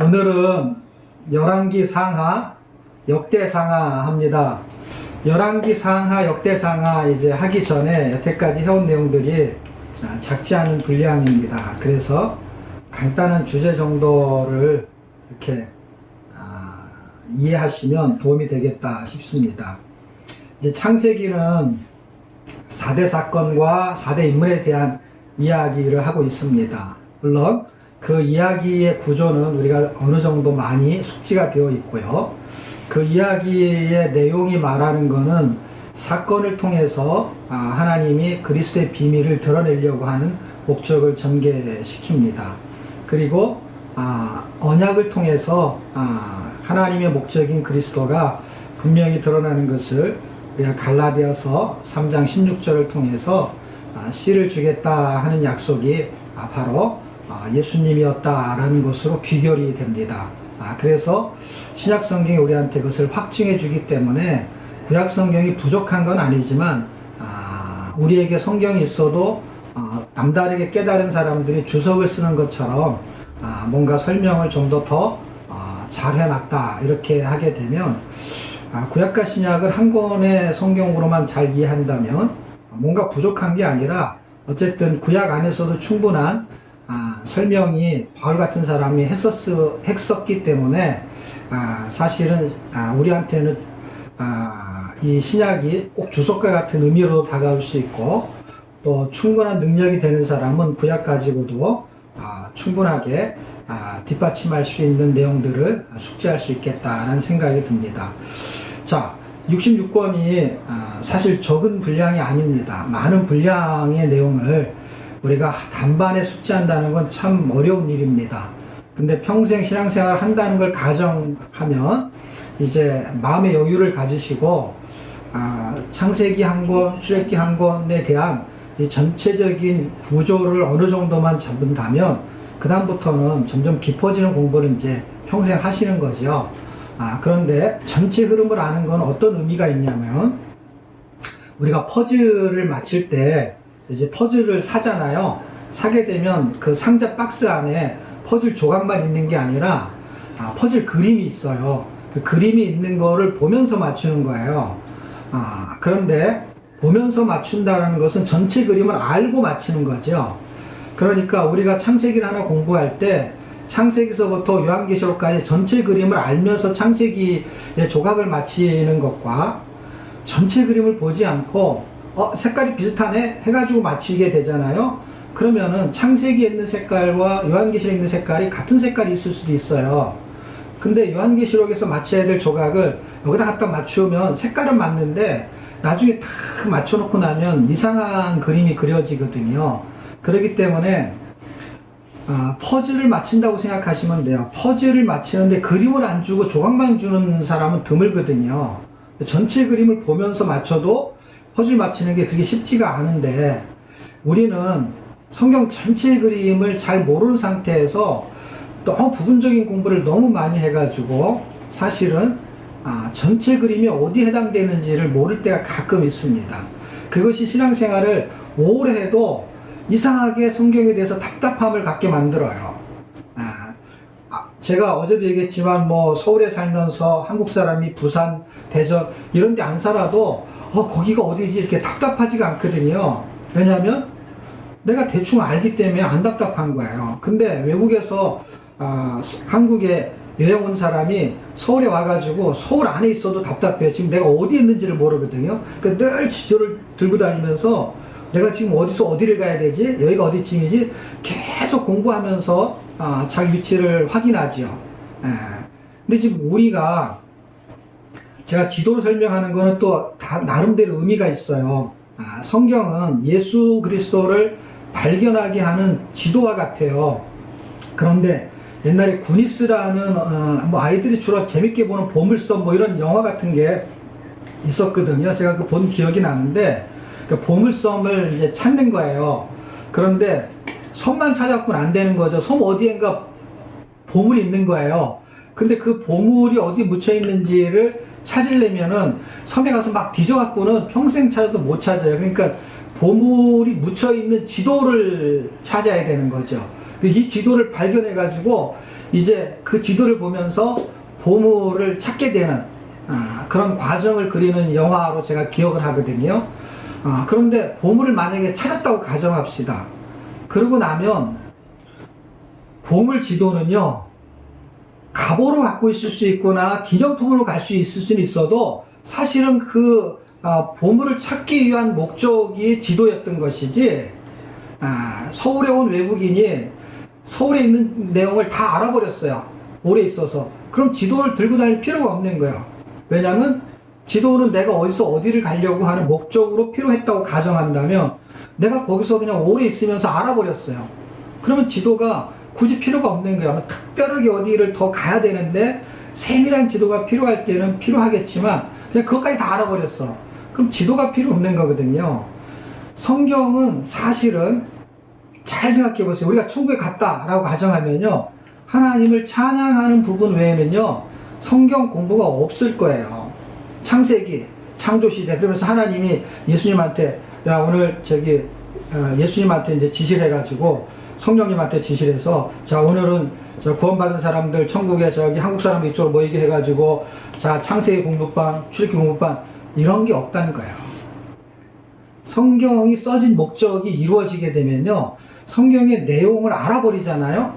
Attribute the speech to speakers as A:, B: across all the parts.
A: 오늘은 열왕기 상하, 역대상하 합니다. 열왕기 상하, 역대상하 이제 하기 전에 여태까지 해온 내용들이 작지 않은 분량입니다. 그래서 간단한 주제 정도를 이렇게 이해하시면 도움이 되겠다 싶습니다. 이제 창세기는 4대 사건과 4대 인물에 대한 이야기를 하고 있습니다. 물론 그 이야기의 구조는 우리가 어느 정도 많이 숙지가 되어 있고요. 그 이야기의 내용이 말하는 것은 사건을 통해서 하나님이 그리스도의 비밀을 드러내려고 하는 목적을 전개시킵니다. 그리고 언약을 통해서 하나님의 목적인 그리스도가 분명히 드러나는 것을 우리가 갈라디아서 3장 16절을 통해서 씨를 주겠다 하는 약속이 바로 예수님이었다라는 것으로 귀결이 됩니다. 그래서 신약성경이 우리한테 그것을 확증해 주기 때문에 구약성경이 부족한 건 아니지만 우리에게 성경이 있어도 남다르게 깨달은 사람들이 주석을 쓰는 것처럼 뭔가 설명을 좀 더 잘 해놨다 이렇게 하게 되면 구약과 신약을 한 권의 성경으로만 잘 이해한다면 뭔가 부족한 게 아니라 어쨌든 구약 안에서도 충분한 설명이 바울 같은 사람이 했었기 때문에 사실은 우리한테는 이 신약이 꼭 주석과 같은 의미로 다가올 수 있고 또 충분한 능력이 되는 사람은 구약 가지고도 충분하게 뒷받침할 수 있는 내용들을 숙지할 수 있겠다라는 생각이 듭니다. 자, 66권이 사실 적은 분량이 아닙니다. 많은 분량의 내용을 우리가 단반에 숙지한다는 건 참 어려운 일입니다. 근데 평생 신앙생활을 한다는 걸 가정하면 이제 마음의 여유를 가지시고 창세기 한 권, 출애굽기 한 권에 대한 이 전체적인 구조를 어느 정도만 잡는다면 그 다음부터는 점점 깊어지는 공부를 이제 평생 하시는 거죠. 그런데 전체 흐름을 아는 건 어떤 의미가 있냐면 우리가 퍼즐을 맞힐 때 이제 퍼즐을 사잖아요. 사게 되면 그 상자 박스 안에 퍼즐 조각만 있는 게 아니라 퍼즐 그림이 있어요. 그 그림이 있는 거를 보면서 맞추는 거예요. 그런데 보면서 맞춘다는 것은 전체 그림을 알고 맞추는 거죠. 그러니까 우리가 창세기를 하나 공부할 때 창세기서부터 요한계시록까지 전체 그림을 알면서 창세기의 조각을 맞히는 것과 전체 그림을 보지 않고 색깔이 비슷하네 해가지고 맞히게 되잖아요. 그러면은 창세기에 있는 색깔과 요한계시록에 있는 색깔이 같은 색깔이 있을 수도 있어요. 근데 요한계시록에서 맞춰야 될 조각을 여기다 갖다 맞추면 색깔은 맞는데 나중에 다 맞춰놓고 나면 이상한 그림이 그려지거든요. 그렇기 때문에 퍼즐을 맞춘다고 생각하시면 돼요. 퍼즐을 맞히는데 그림을 안 주고 조각만 주는 사람은 드물거든요. 전체 그림을 보면서 맞춰도 퍼즐 맞히는 게 그게 쉽지가 않은데 우리는 성경 전체 그림을 잘 모르는 상태에서 너무 부분적인 공부를 너무 많이 해가지고 사실은 전체 그림이 어디에 해당되는지를 모를 때가 가끔 있습니다. 그것이 신앙생활을 오래 해도 이상하게 성경에 대해서 답답함을 갖게 만들어요. 제가 어제도 얘기했지만 서울에 살면서 한국 사람이 부산, 대전 이런 데 안 살아도 거기가 어디지 이렇게 답답하지가 않거든요. 왜냐하면 내가 대충 알기 때문에 안 답답한 거예요. 근데 외국에서 한국에 여행 온 사람이 서울에 와가지고 서울 안에 있어도 답답해요. 지금 내가 어디에 있는지를 모르거든요. 그러니까 늘 지도를 들고 다니면서 내가 지금 어디서 어디를 가야 되지? 여기가 어디쯤이지? 계속 공부하면서 자기 위치를 확인하죠. 근데 지금 우리가 제가 지도를 설명하는 거는 또 다 나름대로 의미가 있어요. 성경은 예수 그리스도를 발견하게 하는 지도와 같아요. 그런데 옛날에 구니스라는 아이들이 주로 재밌게 보는 보물섬 이런 영화 같은 게 있었거든요. 제가 그 본 기억이 나는데 그 보물섬을 이제 찾는 거예요. 그런데 섬만 찾았고는 안 되는 거죠. 섬 어디엔가 보물이 있는 거예요. 근데 그 보물이 어디 묻혀 있는지를 찾으려면은 섬에 가서 막 뒤져갖고는 평생 찾아도 못 찾아요. 그러니까 보물이 묻혀 있는 지도를 찾아야 되는 거죠. 이 지도를 발견해 가지고 이제 그 지도를 보면서 보물을 찾게 되는 그런 과정을 그리는 영화로 제가 기억을 하거든요. 그런데 보물을 만약에 찾았다고 가정합시다. 그러고 나면 보물 지도는요, 갑오로 갖고 있을 수 있거나 기념품으로 갈 수 있을 수는 있어도 사실은 그 보물을 찾기 위한 목적이 지도였던 것이지, 서울에 온 외국인이 서울에 있는 내용을 다 알아버렸어요. 오래 있어서. 그럼 지도를 들고 다닐 필요가 없는 거예요. 왜냐하면 지도는 내가 어디서 어디를 가려고 하는 목적으로 필요했다고 가정한다면 내가 거기서 그냥 오래 있으면서 알아버렸어요. 그러면 지도가 굳이 필요가 없는 거예요. 특별하게 어디를 더 가야 되는데 세밀한 지도가 필요할 때는 필요하겠지만 그냥 그것까지 다 알아버렸어. 그럼 지도가 필요 없는 거거든요. 성경은 사실은 잘 생각해 보세요. 우리가 천국에 갔다라고 가정하면요, 하나님을 찬양하는 부분 외에는요 성경 공부가 없을 거예요. 창세기, 창조시대, 그러면서 하나님이 예수님한테 야 오늘 예수님한테 이제 지시를 해가지고 성령님한테 지시를 해서 자 오늘은 저 구원받은 사람들 천국에 저기 한국 사람들 이쪽으로 모이게 해가지고 자 창세기 공부반, 출애굽기 공부반 이런 게 없다는 거예요. 성경이 써진 목적이 이루어지게 되면요 성경의 내용을 알아버리잖아요.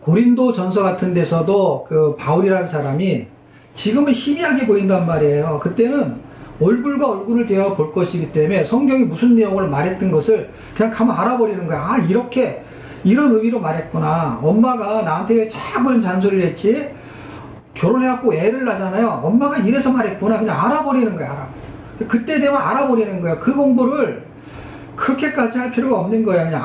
A: 고린도 전서 같은 데서도 그 바울이라는 사람이 지금은 희미하게 보인단 말이에요. 그때는 얼굴과 얼굴을 대어 볼 것이기 때문에 성경이 무슨 내용을 말했던 것을 그냥 가만 알아버리는 거야. 이렇게 이런 의미로 말했구나. 엄마가 나한테 왜 자꾸 이런 잔소리를 했지? 결혼해갖고 애를 낳잖아요. 엄마가 이래서 말했구나. 그냥 알아버리는 거야. 그때 되면 알아버리는 거야. 그 공부를 그렇게까지 할 필요가 없는 거야. 그냥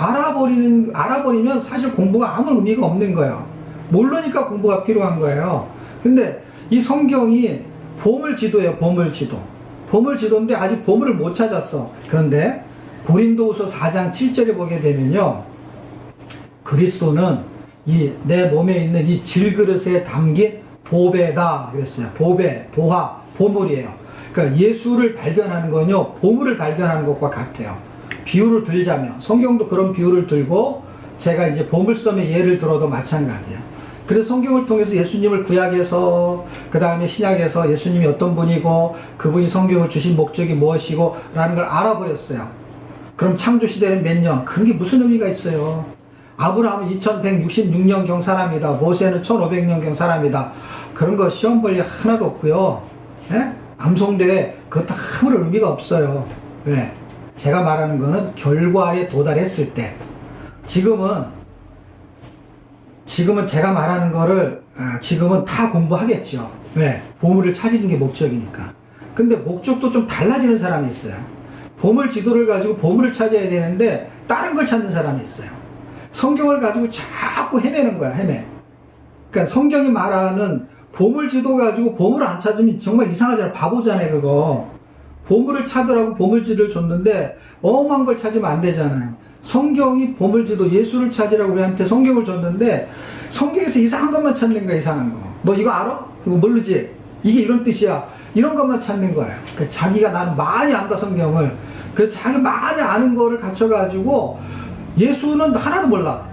A: 알아버리면 사실 공부가 아무 의미가 없는 거예요. 모르니까 공부가 필요한 거예요. 근데 이 성경이 보물지도예요. 보물지도인데 아직 보물을 못 찾았어. 그런데 고린도후서 4장 7절에 보게 되면요, 그리스도는 이 내 몸에 있는 이 질그릇에 담긴 보배다 그랬어요. 보배, 보화, 보물이에요. 그러니까 예수를 발견하는 건요 보물을 발견하는 것과 같아요. 비유를 들자면 성경도 그런 비유를 들고 제가 이제 보물섬의 예를 들어도 마찬가지예요. 그래서 성경을 통해서 예수님을 구약에서 그 다음에 신약에서 예수님이 어떤 분이고 그분이 성경을 주신 목적이 무엇이고 라는 걸 알아버렸어요. 그럼 창조시대는 몇 년? 그런 게 무슨 의미가 있어요? 아브라함은 2166년경 사람이다. 모세는 1500년경 사람이다. 그런 거 시험 볼 일 하나도 없고요. 예? 암송대회 그것도 아무런 의미가 없어요. 왜? 제가 말하는 거는 결과에 도달했을 때. 지금은 제가 말하는 거를 지금은 다 공부하겠죠. 왜? 보물을 찾는 게 목적이니까. 근데 목적도 좀 달라지는 사람이 있어요. 보물 지도를 가지고 보물을 찾아야 되는데 다른 걸 찾는 사람이 있어요. 성경을 가지고 자꾸 헤매는 거야. 그러니까 성경이 말하는 보물 지도 가지고 보물을 안 찾으면 정말 이상하잖아요. 바보잖아요, 그거. 보물을 찾으라고 보물지도를 줬는데 어마어마한 걸 찾으면 안 되잖아요. 성경이 보물지도, 예수를 찾으라고 우리한테 성경을 줬는데 성경에서 이상한 것만 찾는 거야. 이상한 거. 너 이거 알아? 이거 모르지? 이게 이런 뜻이야. 이런 것만 찾는 거예요. 그러니까 자기가 나는 많이 안다 성경을. 그래서 자기 많이 아는 거를 갖춰가지고 예수는 하나도 몰라.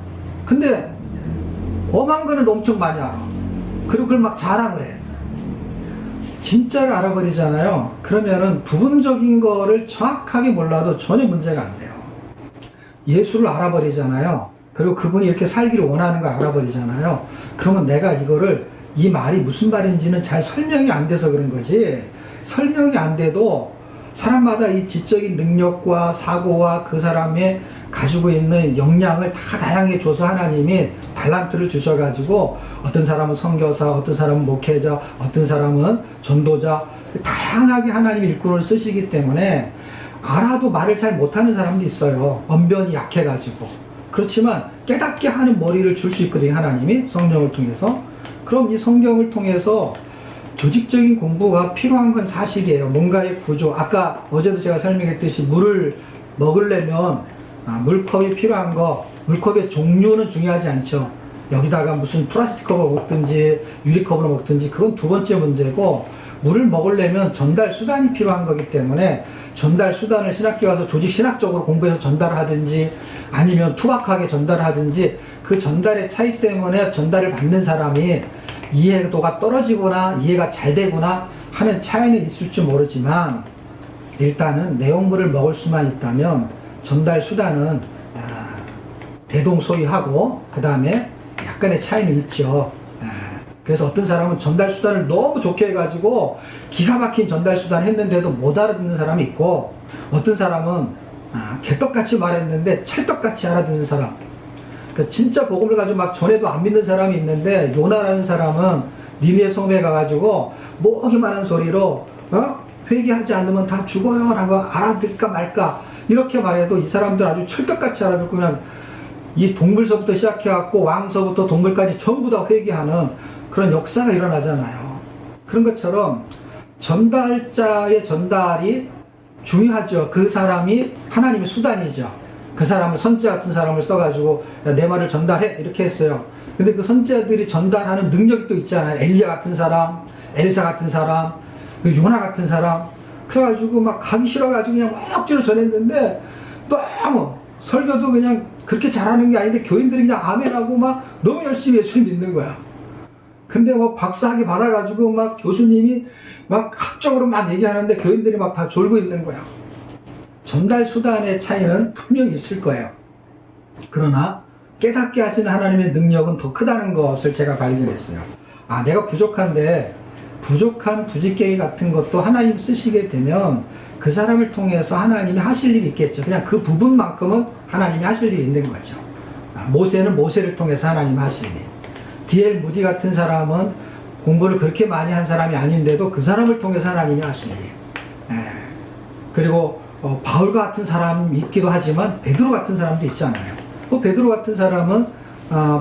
A: 근데 엄한 거는 엄청 많이 알아. 그리고 그걸 막 자랑을 해. 진짜를 알아버리잖아요. 그러면은 부분적인 거를 정확하게 몰라도 전혀 문제가 안 돼요. 예수를 알아버리잖아요. 그리고 그분이 이렇게 살기를 원하는 걸 알아버리잖아요. 그러면 내가 이 말이 무슨 말인지는 잘 설명이 안 돼서 그런 거지. 설명이 안 돼도 사람마다 이 지적인 능력과 사고와 그 사람의 가지고 있는 역량을 다 다양하게 줘서 하나님이 달란트를 주셔가지고 어떤 사람은 선교사, 어떤 사람은 목회자, 어떤 사람은 전도자, 다양하게 하나님이 일꾼을 쓰시기 때문에 알아도 말을 잘 못하는 사람도 있어요. 언변이 약해가지고. 그렇지만 깨닫게 하는 머리를 줄 수 있거든요. 하나님이 성령을 통해서. 그럼 이 성경을 통해서 조직적인 공부가 필요한 건 사실이에요. 뭔가의 구조. 아까 어제도 제가 설명했듯이 물을 먹으려면 물컵이 필요한 거, 물컵의 종류는 중요하지 않죠. 여기다가 무슨 플라스틱 컵을 먹든지 유리컵으로 먹든지 그건 두 번째 문제고, 물을 먹으려면 전달 수단이 필요한 거기 때문에 전달 수단을 신학교 가서 조직 신학적으로 공부해서 전달하든지 아니면 투박하게 전달하든지 그 전달의 차이 때문에 전달을 받는 사람이 이해도가 떨어지거나 이해가 잘 되거나 하는 차이는 있을지 모르지만 일단은 내용물을 먹을 수만 있다면 전달 수단은 대동소이하고 그 다음에 약간의 차이는 있죠. 그래서 어떤 사람은 전달 수단을 너무 좋게 해가지고 기가 막힌 전달 수단 했는데도 못 알아듣는 사람이 있고 어떤 사람은 개떡같이 말했는데 찰떡같이 알아듣는 사람, 그러니까 진짜 복음을 가지고 막 전해도 안 믿는 사람이 있는데 요나라는 사람은 니느웨 성에 가가지고 모기만한 소리로 회개하지 않으면 다 죽어요 라고 알아들까 말까 이렇게 말해도 이 사람들 아주 찰떡같이 알아듣고 그냥 이 동물서부터 시작해갖고 왕서부터 동물까지 전부 다 회개하는 그런 역사가 일어나잖아요. 그런 것처럼 전달자의 전달이 중요하죠. 그 사람이 하나님의 수단이죠. 그 사람을 선지자 같은 사람을 써가지고 내 말을 전달해 이렇게 했어요. 근데 그 선지자들이 전달하는 능력이 또 있잖아요. 엘리야 같은 사람, 엘사 같은 사람, 요나 같은 사람. 그래가지고 막 가기 싫어가지고 그냥 억지로 전했는데 너무 설교도 그냥 그렇게 잘하는 게 아닌데 교인들이 그냥 아멘하고 막 너무 열심히 예수님 믿는 거야. 근데 뭐 박사학위 받아가지고 막 교수님이 막 학적으로 막 얘기하는데 교인들이 막 다 졸고 있는 거야. 전달 수단의 차이는 분명히 있을 거예요. 그러나 깨닫게 하시는 하나님의 능력은 더 크다는 것을 제가 발견했어요. 내가 부족한데 부족한 부직갱이 같은 것도 하나님 쓰시게 되면 그 사람을 통해서 하나님이 하실 일이 있겠죠. 그냥 그 부분만큼은 하나님이 하실 일이 있는 거죠. 모세는 모세를 통해서 하나님이 하실 일. D.L. 무디 같은 사람은 공부를 그렇게 많이 한 사람이 아닌데도 그 사람을 통해서 하나님이 하실 일. 그리고 바울 같은 사람이 있기도 하지만 베드로 같은 사람도 있잖아요. 베드로 같은 사람은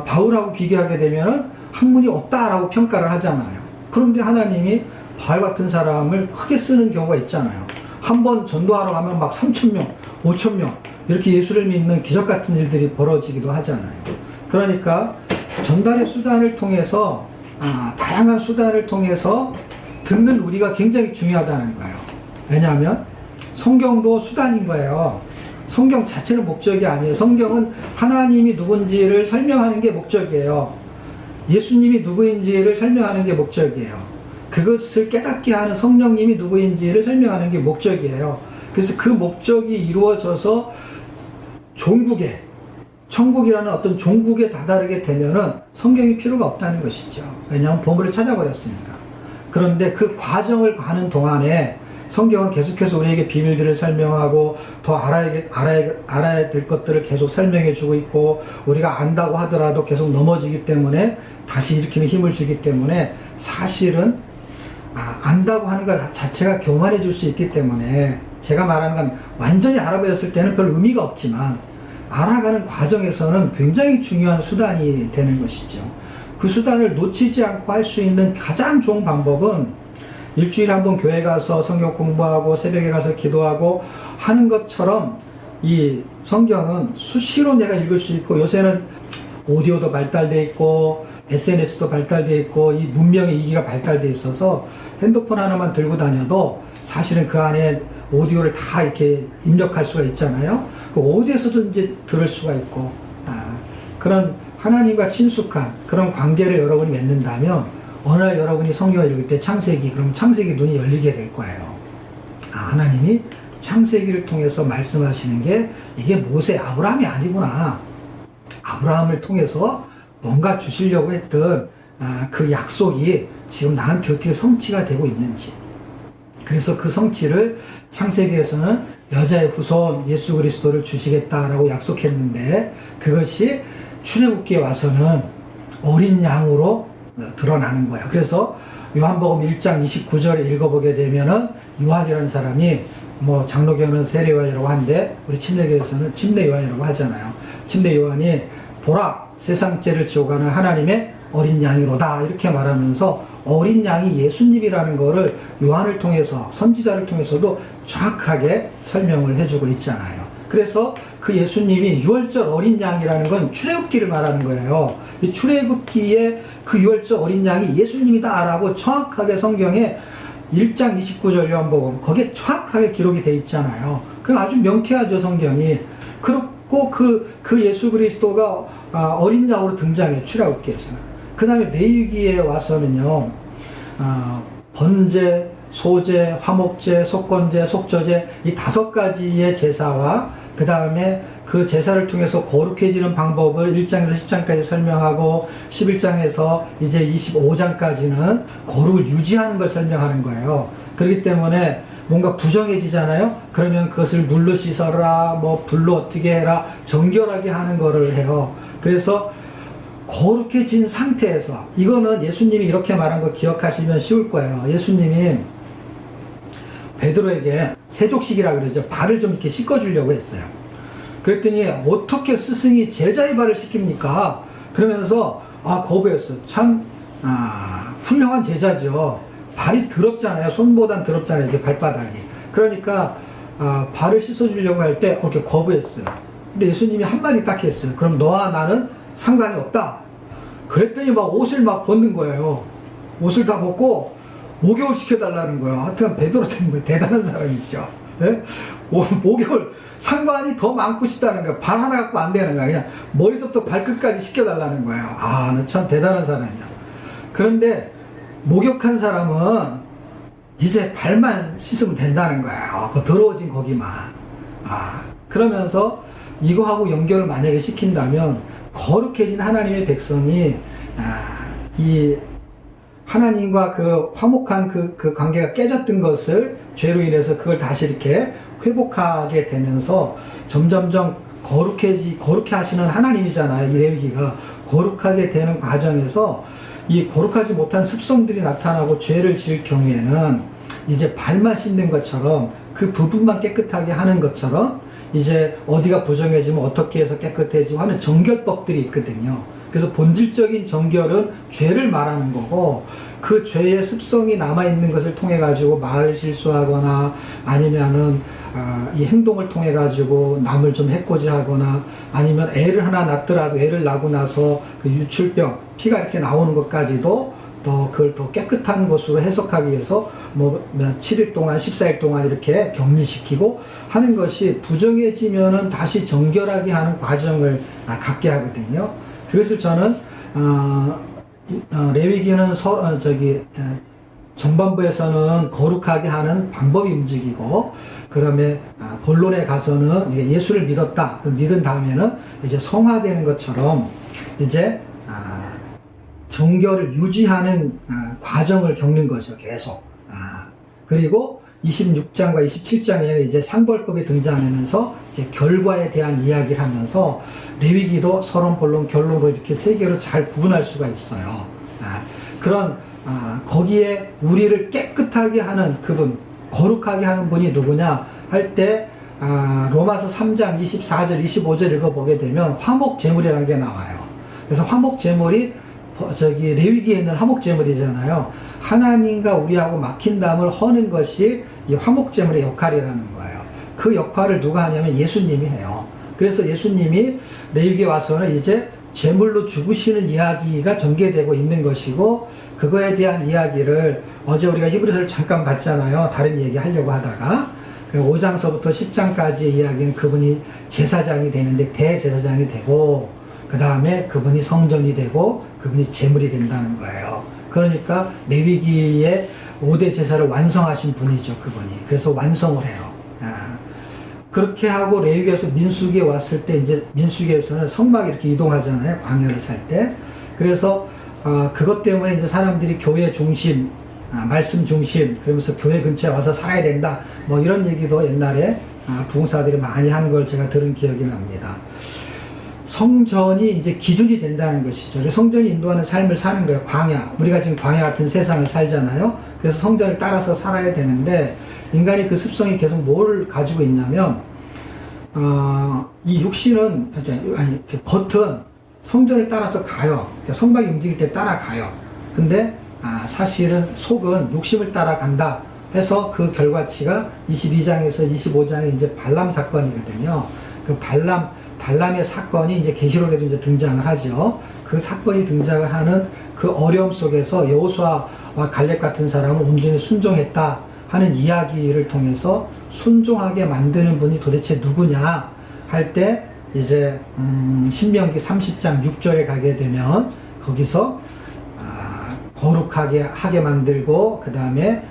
A: 바울하고 비교하게 되면 학문이 없다라고 평가를 하잖아요. 그런데 하나님이 바울 같은 사람을 크게 쓰는 경우가 있잖아요. 한번 전도하러 가면 막 3,000명, 5,000명 이렇게 예수를 믿는 기적 같은 일들이 벌어지기도 하잖아요. 그러니까 전달의 수단을 통해서 다양한 수단을 통해서 듣는 우리가 굉장히 중요하다는 거예요. 왜냐하면 성경도 수단인 거예요. 성경 자체는 목적이 아니에요. 성경은 하나님이 누군지를 설명하는 게 목적이에요. 예수님이 누구인지를 설명하는 게 목적이에요. 그것을 깨닫게 하는 성령님이 누구인지를 설명하는 게 목적이에요. 그래서 그 목적이 이루어져서 종국에, 천국이라는 어떤 종국에 다다르게 되면은 성경이 필요가 없다는 것이죠. 왜냐하면 보물을 찾아버렸으니까. 그런데 그 과정을 가는 동안에 성경은 계속해서 우리에게 비밀들을 설명하고 더 알아야 될 것들을 계속 설명해 주고 있고 우리가 안다고 하더라도 계속 넘어지기 때문에 다시 일으키는 힘을 주기 때문에 사실은 안다고 하는 것 자체가 교만해 줄 수 있기 때문에 제가 말하는 건 완전히 알아버렸을 때는 별 의미가 없지만 알아가는 과정에서는 굉장히 중요한 수단이 되는 것이죠. 그 수단을 놓치지 않고 할 수 있는 가장 좋은 방법은 일주일에 한 번 교회 가서 성경 공부하고 새벽에 가서 기도하고 하는 것처럼 이 성경은 수시로 내가 읽을 수 있고 요새는 오디오도 발달돼 있고 SNS도 발달돼 있고 이 문명의 이기가 발달돼 있어서 핸드폰 하나만 들고 다녀도 사실은 그 안에 오디오를 다 이렇게 입력할 수가 있잖아요. 어디에서도 이제 들을 수가 있고 그런 하나님과 친숙한 그런 관계를 여러분이 맺는다면 어느 날 여러분이 성경을 읽을 때 창세기, 그럼 창세기 눈이 열리게 될 거예요. 하나님이 창세기를 통해서 말씀하시는 게 이게 모세, 아브라함이 아니구나. 아브라함을 통해서 뭔가 주시려고 했던 그 약속이 지금 나한테 어떻게 성취가 되고 있는지. 그래서 그 성취를 창세기에서는 여자의 후손 예수 그리스도를 주시겠다라고 약속했는데 그것이 출애굽기에 와서는 어린 양으로 드러나는 거야. 그래서 요한복음 1장 29절에 읽어보게 되면은 요한이라는 사람이 뭐 장로교는 세례요한이라고 하는데 우리 침례교에서는 침례요한이라고 하잖아요. 침례요한이 보라 세상 죄를 지고 가는 하나님의 어린 양이로다 이렇게 말하면서 어린 양이 예수님이라는 거를 요한을 통해서 선지자를 통해서도 정확하게 설명을 해주고 있잖아요. 그래서 그 예수님이 유월절 어린 양이라는 건 출애굽기를 말하는 거예요. 이 출애굽기에 그 유월절 어린 양이 예수님이다 라고 정확하게 성경에 1장 29절 요한복음 거기에 정확하게 기록이 돼 있잖아요. 그 아주 명쾌하죠, 성경이. 그렇고 그 예수 그리스도가 어린 양으로 등장해, 출애굽기에서. 그 다음에 레위기에 와서는요, 번제, 소제, 화목제, 속건제, 속저제 이 5가지의 제사와 그 다음에 그 제사를 통해서 거룩해지는 방법을 1장에서 10장까지 설명하고 11장에서 이제 25장까지는 거룩을 유지하는 걸 설명하는 거예요. 그렇기 때문에 뭔가 부정해지잖아요. 그러면 그것을 물로 씻어라, 뭐 불로 어떻게 해라, 정결하게 하는 거를 해요. 그래서 거룩해진 상태에서, 이거는 예수님이 이렇게 말한 거 기억하시면 쉬울 거예요. 예수님이 베드로에게 세족식이라 그러죠. 발을 좀 이렇게 씻어주려고 했어요. 그랬더니 어떻게 스승이 제자의 발을 씻깁니까? 그러면서 거부했어. 참 훌륭한 제자죠. 발이 더럽잖아요. 손보단 더럽잖아요. 이게 발바닥이. 그러니까 발을 씻어주려고 할 때 이렇게 거부했어요. 근데 예수님이 한마디 딱 했어요. 그럼 너와 나는 상관이 없다. 그랬더니 막 옷을 막 벗는 거예요. 옷을 다 벗고 목욕을 시켜달라는 거예요. 하여튼 베드로 정말 대단한 사람이죠. 네? 목욕을 상관이 더 많고 싶다는 거예요. 발 하나 갖고 안 되는 거예요. 그냥 머리서부터 발끝까지 시켜달라는 거예요. 너 참 대단한 사람이야. 그런데 목욕한 사람은 이제 발만 씻으면 된다는 거예요. 그 더러워진 거기만. 그러면서 이거하고 연결을 만약에 시킨다면 거룩해진 하나님의 백성이 이 하나님과 그 화목한 그 관계가 깨졌던 것을 죄로 인해서 그걸 다시 이렇게 회복하게 되면서 점점점 거룩해 하시는 하나님이잖아요. 이 레위기가 거룩하게 되는 과정에서 이 거룩하지 못한 습성들이 나타나고 죄를 지을 경우에는 이제 발만 씻는 것처럼 그 부분만 깨끗하게 하는 것처럼 이제 어디가 부정해지면 어떻게 해서 깨끗해지고 하는 정결법들이 있거든요. 그래서 본질적인 정결은 죄를 말하는 거고, 그 죄의 습성이 남아있는 것을 통해 가지고 말 실수하거나 아니면은 이 행동을 통해 가지고 남을 좀 해코지하거나 아니면 애를 하나 낳더라도 애를 낳고 나서 그 유출병 피가 이렇게 나오는 것까지도 그걸 더 깨끗한 것으로 해석하기 위해서 뭐 7일 동안 14일 동안 이렇게 격리시키고 하는 것이 부정해지면은 다시 정결하게 하는 과정을 갖게 하거든요. 그것을 저는 레위기는 정반부에서는 거룩하게 하는 방법이 움직이고, 그 다음에 본론에 가서는 예수를 믿었다. 믿은 다음에는 이제 성화되는 것처럼 이제 정결을 유지하는 과정을 겪는 거죠. 계속. 그리고 26장과 27장에는 이제 상벌법이 등장하면서 이제 결과에 대한 이야기를 하면서 레위기도 서론, 본론, 결론으로 이렇게 세 개로 잘 구분할 수가 있어요. 그런 거기에 우리를 깨끗하게 하는 그분, 거룩하게 하는 분이 누구냐 할 때 로마서 3장 24절 25절 읽어보게 되면 화목제물이라는 게 나와요. 그래서 화목제물이 레위기에 있는 화목제물이잖아요. 하나님과 우리하고 막힌 담을 허는 것이 이 화목제물의 역할이라는 거예요. 그 역할을 누가 하냐면 예수님이 해요. 그래서 예수님이 레위기에 와서는 이제 제물로 죽으시는 이야기가 전개되고 있는 것이고, 그거에 대한 이야기를 어제 우리가 히브리서를 잠깐 봤잖아요. 다른 얘기 하려고 하다가 5장서부터 10장까지의 이야기는 그분이 제사장이 되는데 대제사장이 되고, 그 다음에 그분이 성전이 되고 그분이 제물이 된다는 거예요. 그러니까 레위기의 5대 제사를 완성하신 분이죠, 그분이. 그래서 완성을 해요. 그렇게 하고 레위기에서 민수기에 왔을 때 이제 민수기에서는 성막이 이렇게 이동하잖아요, 광야를 살 때. 그래서 그것 때문에 이제 사람들이 교회 중심, 말씀 중심, 그러면서 교회 근처에 와서 살아야 된다, 뭐 이런 얘기도 옛날에 부흥사들이 많이 한 걸 제가 들은 기억이 납니다. 성전이 이제 기준이 된다는 것이죠. 성전이 인도하는 삶을 사는 거예요. 광야. 우리가 지금 광야 같은 세상을 살잖아요. 그래서 성전을 따라서 살아야 되는데, 인간이 그 습성이 계속 뭘 가지고 있냐면, 이 육신은, 겉은 성전을 따라서 가요. 성막이 움직일 때 따라가요. 근데, 사실은 속은 욕심을 따라간다 해서 그 결과치가 22장에서 25장에 이제 발람 사건이거든요. 그 발람의 사건이 이제 계시록에도 이제 등장을 하죠. 그 사건이 등장을 하는 그 어려움 속에서 여호수아 갈렙 같은 사람은 온전히 순종했다 하는 이야기를 통해서 순종하게 만드는 분이 도대체 누구냐 할 때 이제 신명기 30장 6절에 가게 되면 거기서 거룩하게 하게 만들고 그 다음에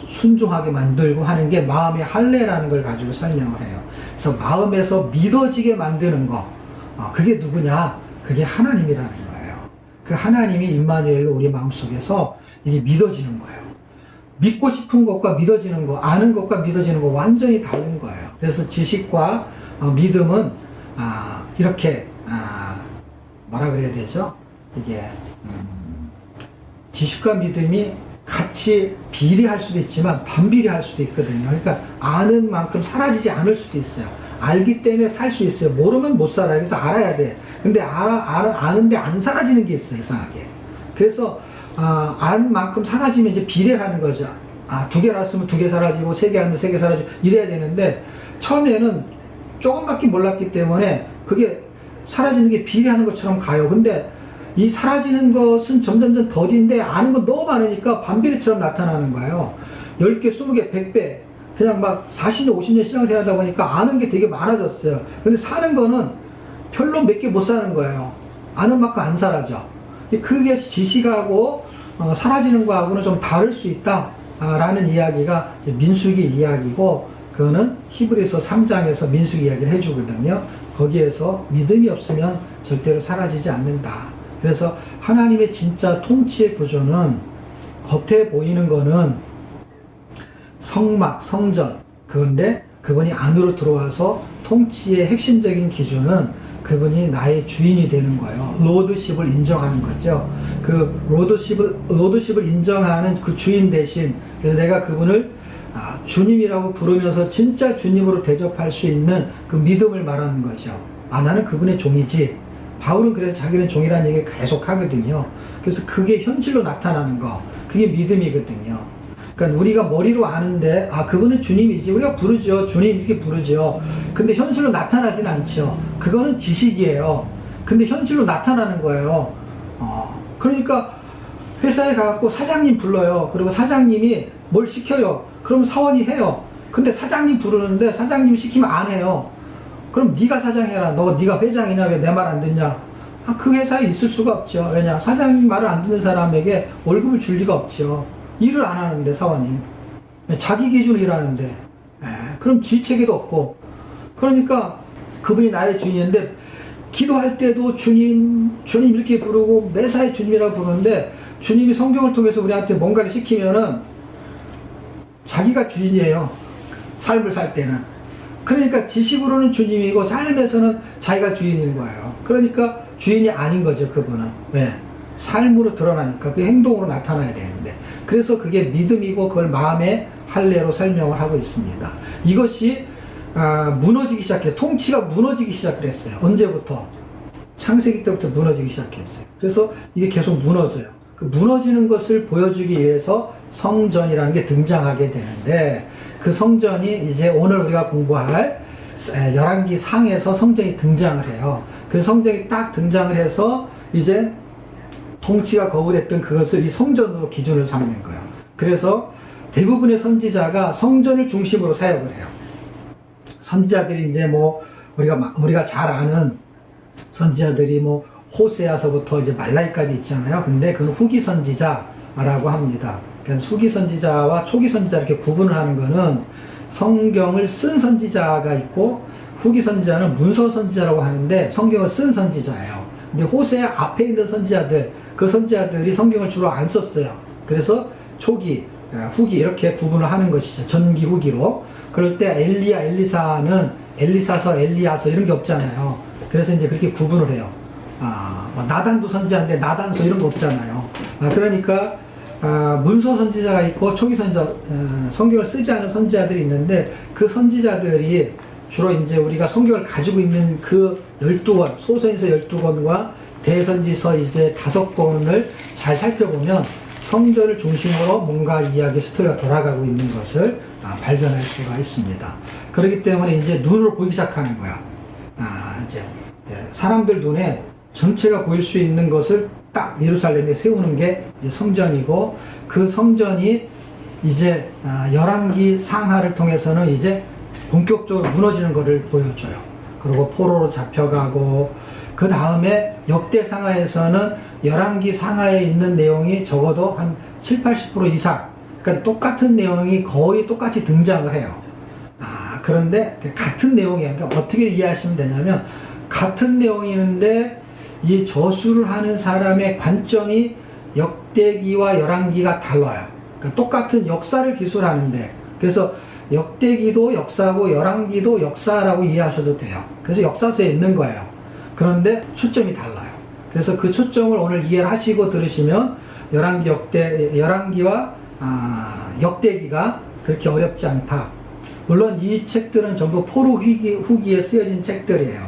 A: 순종하게 만들고 하는 게 마음의 할례라는 걸 가지고 설명을 해요. 그래서 마음에서 믿어지게 만드는 거, 그게 누구냐? 그게 하나님이라는 거예요. 그 하나님이 임마누엘로 우리 마음속에서 이게 믿어지는 거예요. 믿고 싶은 것과 믿어지는 거, 아는 것과 믿어지는 거 완전히 다른 거예요. 그래서 지식과 믿음은 이렇게 뭐라 그래야 되죠? 이게 지식과 믿음이 같이 비례할 수도 있지만 반비례할 수도 있거든요. 그러니까 아는 만큼 사라지지 않을 수도 있어요. 알기 때문에 살 수 있어요. 모르면 못 살아요. 그래서 알아야 돼. 근데 아는데 안 사라지는 게 있어요. 이상하게. 그래서 아는 만큼 사라지면 이제 비례하는 거죠. 2개 알았으면 2개 사라지고 3개 알면 3개 사라지고 이래야 되는데 처음에는 조금밖에 몰랐기 때문에 그게 사라지는 게 비례하는 것처럼 가요. 근데 이 사라지는 것은 점점점 더딘데 아는 거 너무 많으니까 반비례처럼 나타나는 거예요. 10개, 20개, 100배. 그냥 막 40년, 50년 신앙생활 하다 보니까 아는 게 되게 많아졌어요. 근데 사는 거는 별로 몇 개 못 사는 거예요. 아는 만큼 안 사라져. 그게 지식하고 사라지는 거하고는 좀 다를 수 있다. 라는 이야기가 민수기 이야기고, 그거는 히브리서 3장에서 민수기 이야기를 해주거든요. 거기에서 믿음이 없으면 절대로 사라지지 않는다. 그래서 하나님의 진짜 통치의 구조는 겉에 보이는 거는 성막, 성전, 그건데 그분이 안으로 들어와서 통치의 핵심적인 기준은 그분이 나의 주인이 되는 거예요. 로드십을 인정하는 거죠. 그 로드십을 인정하는 그 주인 대신, 그래서 내가 그분을 주님이라고 부르면서 진짜 주님으로 대접할 수 있는 그 믿음을 말하는 거죠. 나는 그분의 종이지. 바울은 그래서 자기는 종이라는 얘기를 계속 하거든요. 그래서 그게 현실로 나타나는 거, 그게 믿음이거든요. 그러니까 우리가 머리로 아는데 그분은 주님이지, 우리가 부르죠. 주님 이렇게 부르죠. 근데 현실로 나타나진 않죠. 그거는 지식이에요. 근데 현실로 나타나는 거예요. 그러니까 회사에 가갖고 사장님 불러요. 그리고 사장님이 뭘 시켜요. 그럼 사원이 해요. 근데 사장님 부르는데 사장님이 시키면 안 해요. 그럼 네가 사장해라. 네가 회장이냐, 왜 내 말 안 듣냐? 그 회사에 있을 수가 없죠. 왜냐? 사장님 말을 안 듣는 사람에게 월급을 줄 리가 없죠. 일을 안 하는데, 사원이. 자기 기준으로 일하는데. 그럼 지체계도 없고. 그러니까 그분이 나의 주인인데, 기도할 때도 주님 이렇게 부르고 매사에 주님이라고 부르는데, 주님이 성경을 통해서 우리한테 뭔가를 시키면은 자기가 주인이에요. 삶을 살 때는. 그러니까 지식으로는 주님이고 삶에서는 자기가 주인인 거예요. 그러니까 주인이 아닌 거죠, 그분은. 왜? 삶으로 드러나니까 그 행동으로 나타나야 되는데. 그래서 그게 믿음이고 그걸 마음의 할례로 설명을 하고 있습니다. 이것이 무너지기 시작해요. 통치가 무너지기 시작을 했어요. 언제부터? 창세기 때부터 무너지기 시작했어요. 그래서 이게 계속 무너져요. 그 무너지는 것을 보여주기 위해서 성전이라는 게 등장하게 되는데, 그 성전이 이제 오늘 우리가 공부할 열왕기 상에서 성전이 등장을 해요. 그 성전이 딱 등장을 해서 이제 통치가 거부됐던 그것을 이 성전으로 기준을 삼는 거예요. 그래서 대부분의 선지자가 성전을 중심으로 사역을 해요. 선지자들이 이제 우리가 잘 아는 선지자들이 호세아서부터 이제 말라기까지 있잖아요. 근데 그건 후기 선지자라고 합니다. 그래서 후기 선지자와 초기 선지자 이렇게 구분을 하는 거는 성경을 쓴 선지자가 있고 후기 선지자는 문서 선지자라고 하는데 성경을 쓴 선지자예요. 근데 호세아 앞에 있는 선지자들, 그 선지자들이 성경을 주로 안 썼어요. 그래서 초기, 후기 이렇게 구분을 하는 것이죠. 전기, 후기로. 그럴 때 엘리야, 엘리사는 엘리사서, 엘리야서 이런 게 없잖아요. 그래서 이제 그렇게 구분을 해요. 나단도 선지자인데 나단서 이런 거 없잖아요. 그러니까 문서 선지자가 있고 초기 선지자, 성경을 쓰지 않은 선지자들이 있는데 그 선지자들이 주로 이제 우리가 성경을 가지고 있는 그 12권, 소선에서 12권과 대선지서 이제 5권을 잘 살펴보면 성전을 중심으로 뭔가 이야기 스토리가 돌아가고 있는 것을 발견할 수가 있습니다. 그렇기 때문에 이제 눈으로 보이기 시작하는 거야. 이제 사람들 눈에 전체가 보일 수 있는 것을 딱 예루살렘에 세우는 게 이제 성전이고, 그 성전이 이제 열왕기 상하를 통해서는 이제 본격적으로 무너지는 것을 보여줘요. 그리고 포로로 잡혀가고, 그 다음에 역대상하에서는 열왕기 상하에 있는 내용이 적어도 한 70~80% 이상, 그러니까 똑같은 내용이 거의 똑같이 등장을 해요. 그런데 같은 내용이에요. 그러니까 어떻게 이해하시면 되냐면, 같은 내용이는데 이 저수를 하는 사람의 관점이 역대기와 열왕기가 달라요. 그러니까 똑같은 역사를 기술하는데, 그래서 역대기도 역사고 열왕기도 역사라고 이해하셔도 돼요. 그래서 역사서에 있는 거예요. 그런데 초점이 달라요. 그래서 그 초점을 오늘 이해를 하시고 들으시면 열왕기와 역대기가 그렇게 어렵지 않다. 물론 이 책들은 전부 포로 후기에 쓰여진 책들이에요.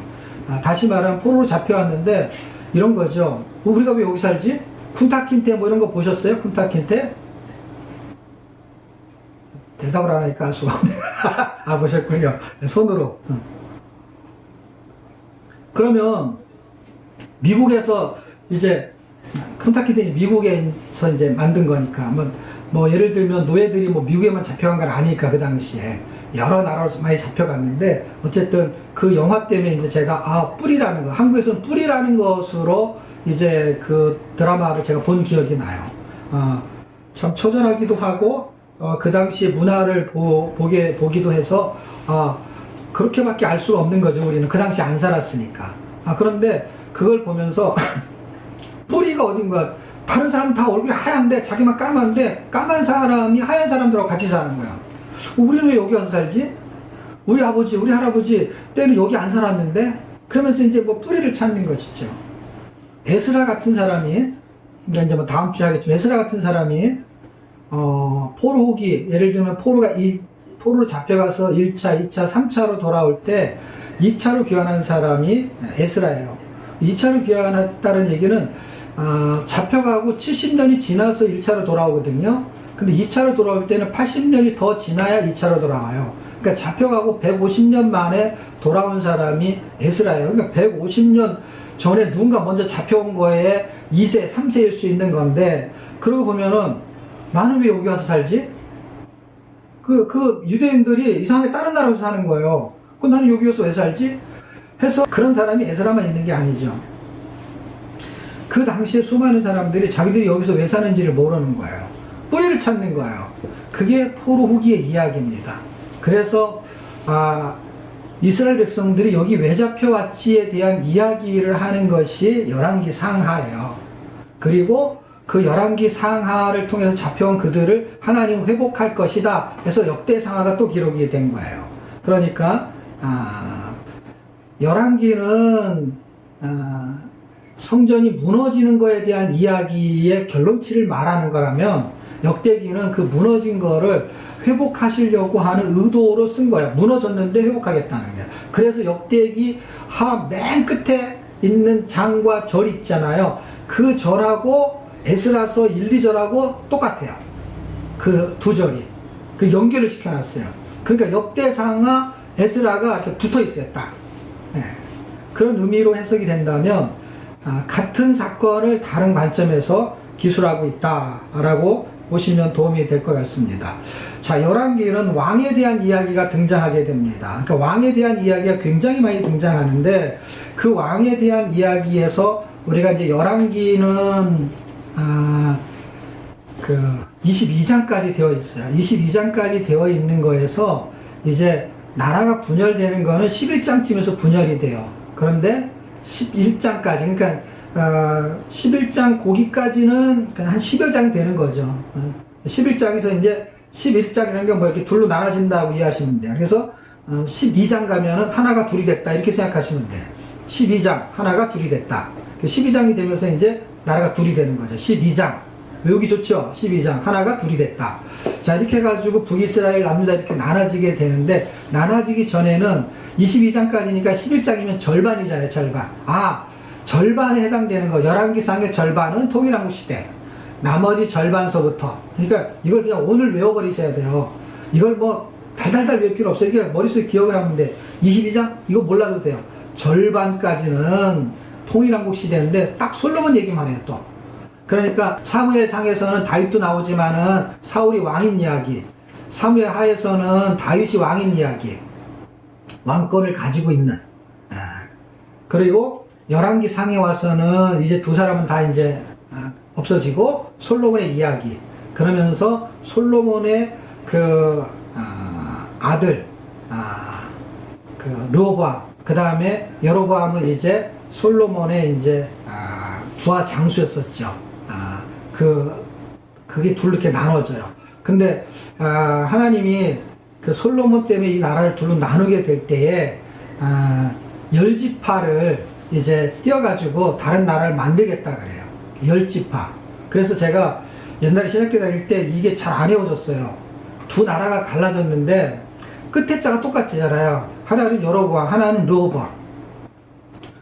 A: 다시 말하면 포로로 잡혀왔는데 이런 거죠. 우리가 왜 여기 살지? 쿤타킨테 뭐 이런 거 보셨어요? 쿤타킨테? 대답을 안 하니까 알 수가 없네. 보셨군요. 손으로. 그러면 미국에서 이제 쿤타킨테는 미국에서 이제 만든 거니까 뭐 예를 들면 노예들이 뭐 미국에만 잡혀간 건 아니니까 그 당시에 여러 나라로 많이 잡혀갔는데, 어쨌든 그 영화 때문에 이제 제가 뿌리라는 거, 한국에서는 뿌리라는 것으로 이제 그 드라마를 제가 본 기억이 나요. 참 처절하기도 하고 그 당시 문화를 보기도 해서 그렇게밖에 알 수가 없는 거죠. 우리는 그 당시 안 살았으니까. 그런데 그걸 보면서 뿌리가 어딘가, 다른 사람 다 얼굴이 하얀데 자기만 까만데 까만 사람이 하얀 사람들하고 같이 사는 거야. 우리는 왜 여기 와서 살지? 우리 아버지, 우리 할아버지 때는 여기 안 살았는데? 그러면서 이제 뭐 뿌리를 찾는 것이죠. 에스라 같은 사람이, 이제 뭐 다음 주에 하겠지만, 에스라 같은 사람이 포로 후기, 예를 들면 포로로 잡혀가서 1차, 2차, 3차로 돌아올 때 2차로 귀환한 사람이 에스라예요. 2차로 귀환했다는 얘기는 잡혀가고 70년이 지나서 1차로 돌아오거든요. 근데 2차로 돌아올 때는 80년이 더 지나야 2차로 돌아와요. 그러니까 잡혀가고 150년 만에 돌아온 사람이 에스라예요. 그러니까 150년 전에 누군가 먼저 잡혀온 거에 2세, 3세일 수 있는 건데, 그러고 보면은 나는 왜 여기 와서 살지? 그 유대인들이 이상하게 다른 나라에서 사는 거예요. 나는 여기 와서 왜 살지? 해서 그런 사람이 에스라만 있는 게 아니죠. 그 당시에 수많은 사람들이 자기들이 여기서 왜 사는지를 모르는 거예요. 뿌리를 찾는 거예요. 그게 포로 후기의 이야기입니다. 그래서 이스라엘 백성들이 여기 왜 잡혀왔지에 대한 이야기를 하는 것이 열왕기 상하예요. 그리고 그 열왕기 상하를 통해서 잡혀온 그들을 하나님 회복할 것이다 해서 역대상하가 또 기록이 된 거예요. 그러니까 열왕기는 성전이 무너지는 것에 대한 이야기의 결론치를 말하는 거라면, 역대기는 그 무너진 거를 회복하시려고 하는 의도로 쓴 거예요. 무너졌는데 회복하겠다는 거예요. 그래서 역대기 맨 끝에 있는 장과 절 있잖아요. 그 절하고 에스라서 1, 2절하고 똑같아요. 그 두 절이. 그 연결을 시켜놨어요. 그러니까 역대상하, 에스라가 이렇게 붙어 있어요. 딱. 그런 의미로 해석이 된다면, 같은 사건을 다른 관점에서 기술하고 있다라고 보시면 도움이 될 것 같습니다. 자, 열왕기는 왕에 대한 이야기가 등장하게 됩니다. 그러니까 왕에 대한 이야기가 굉장히 많이 등장하는데, 그 왕에 대한 이야기에서 우리가 이제 열왕기는 22장까지 되어 있어요. 22장까지 되어 있는 거에서 이제 나라가 분열되는 거는 11장쯤에서 분열이 돼요. 그런데 11장까지, 그러니까 11장 고기까지는 한 10여 장 되는 거죠. 11장에서 이제 11장이라는 게 뭐 이렇게 둘로 나눠진다고 이해하시면 돼요. 그래서 12장 가면은 하나가 둘이 됐다, 이렇게 생각하시면 돼요. 12장 하나가 둘이 됐다. 12장이 되면서 이제 나라가 둘이 되는 거죠. 12장 외우기 좋죠. 12장 하나가 둘이 됐다. 자, 이렇게 해가지고 북이스라엘, 남유다 이렇게 나눠지게 되는데, 나눠지기 전에는 22장까지니까 11장이면 절반이잖아요. 절반. 절반에 해당되는 거, 열왕기상의 절반은 통일한국 시대, 나머지 절반서부터. 그러니까 이걸 그냥 오늘 외워버리셔야 돼요. 이걸 뭐 달달달 외울 필요 없어요. 이렇게 머릿속에 기억을 하면 돼. 22장 이거 몰라도 돼요. 절반까지는 통일한국 시대인데 딱 솔로몬 얘기만 해요. 또 그러니까 사무엘상에서는 다윗도 나오지만은 사울이 왕인 이야기, 사무엘 하에서는 다윗이 왕인 이야기, 왕권을 가지고 있는. 그리고 열왕기 상에 와서는 이제 두 사람은 다 이제 없어지고 솔로몬의 이야기. 그러면서 솔로몬의 그 아들 그 르호보암, 그 다음에 여로보암은 이제 솔로몬의 이제 부하 장수였었죠. 그게 둘로 이렇게 나눠져요. 근데 하나님이 그 솔로몬 때문에 이 나라를 둘로 나누게 될 때에 열지파를 이제 띄어가지고 다른 나라를 만들겠다 그래요. 열지파. 그래서 제가 옛날에 신학교 다닐 때 이게 잘 안 외워졌어요. 두 나라가 갈라졌는데 끝에 자가 똑같잖아요. 하나는 여로보암, 하나는 르호보암.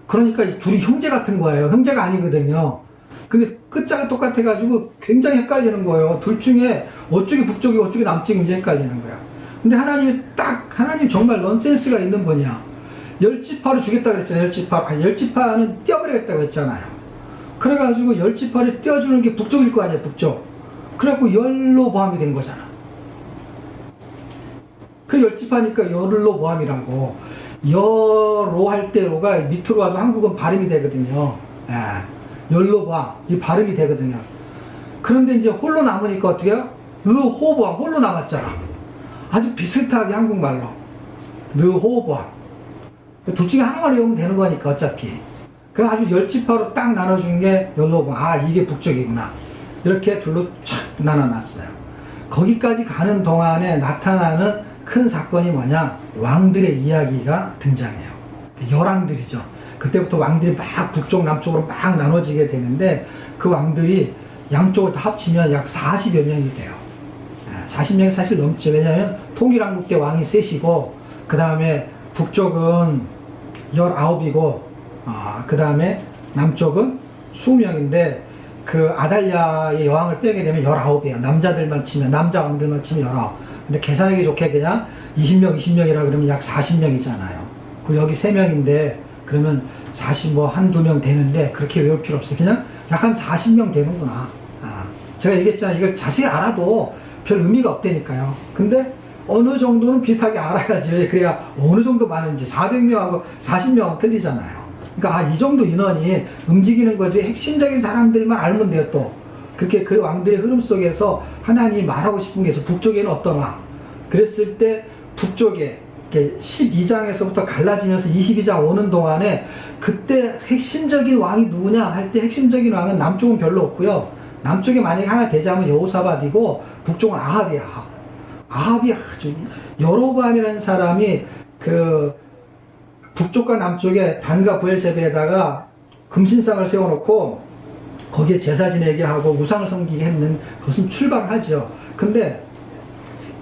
A: 그러니까 이 둘이 형제 같은 거예요. 형제가 아니거든요. 근데 끝자가 똑같아가지고 굉장히 헷갈리는 거예요. 둘 중에 어쪽이 북쪽이고 어쪽이 남쪽이 이제 헷갈리는 거야. 근데 하나님 정말 넌센스가 있는 분이야. 열지파를 주겠다 그랬잖아요. 열지파는 띄어버리겠다고 했잖아요. 그래가지고 열지파를 띄어주는 게 북쪽일 거 아니에요. 북쪽. 그래갖고 열로보암이 된 거잖아. 그 열지파니까 열로보암이라고. 여로 할 때 로가 밑으로 와도 한국은 발음이 되거든요. 열로보암 이 발음이 되거든요. 그런데 이제 홀로 남으니까 어떻게 해요? 르호보암 홀로 남았잖아. 아주 비슷하게 한국말로 르호보암. 둘 중에 하나만 외우면 되는 거니까 어차피. 그 아주 열지파로 딱 나눠준 게 열로보암. 이게 북쪽이구나. 이렇게 둘로 촥 나눠놨어요. 거기까지 가는 동안에 나타나는 큰 사건이 뭐냐? 왕들의 이야기가 등장해요. 열왕들이죠. 그때부터 왕들이 막 북쪽 남쪽으로 막 나눠지게 되는데 그 왕들이 양쪽을 다 합치면 약 40여 명이 돼요. 40명이 사실 넘죠. 왜냐하면 통일한국 때 왕이 셋이고 그 다음에 북쪽은 19이고 그 다음에 남쪽은 20명인데 그 아달랴의 여왕을 빼게 되면 19이에요. 남자들만 치면, 남자 왕들만 치면 19. 근데 계산하기 좋게 그냥 20명이라 그러면 약 40명이잖아요. 그리고 여기 3명인데 그러면 40 뭐 한두 명 되는데 그렇게 외울 필요 없어요. 그냥 약 한 40명 되는구나. 제가 얘기했잖아요. 이걸 자세히 알아도 별 의미가 없다니까요. 근데 어느 정도는 비슷하게 알아야지. 그래야 어느 정도 많은지 400명하고 40명은 틀리잖아요. 그러니까 이 정도 인원이 움직이는 거지. 핵심적인 사람들만 알면 돼요. 또 그렇게 그 왕들의 흐름 속에서 하나님이 말하고 싶은 게 있어. 북쪽에는 어떤 왕. 그랬을 때 북쪽에 12장에서부터 갈라지면서 22장 오는 동안에 그때 핵심적인 왕이 누구냐 할 때 핵심적인 왕은 남쪽은 별로 없고요. 남쪽에 만약에 하나 되자면 여호사밧이고 북쪽은 아합이야. 아합이 아주 여로보암이라는 사람이 그 북쪽과 남쪽에 단과 부엘세베에다가 금신상을 세워놓고 거기에 제사 지내게 하고 우상을 섬기게 했는 그것은 출발하죠. 근데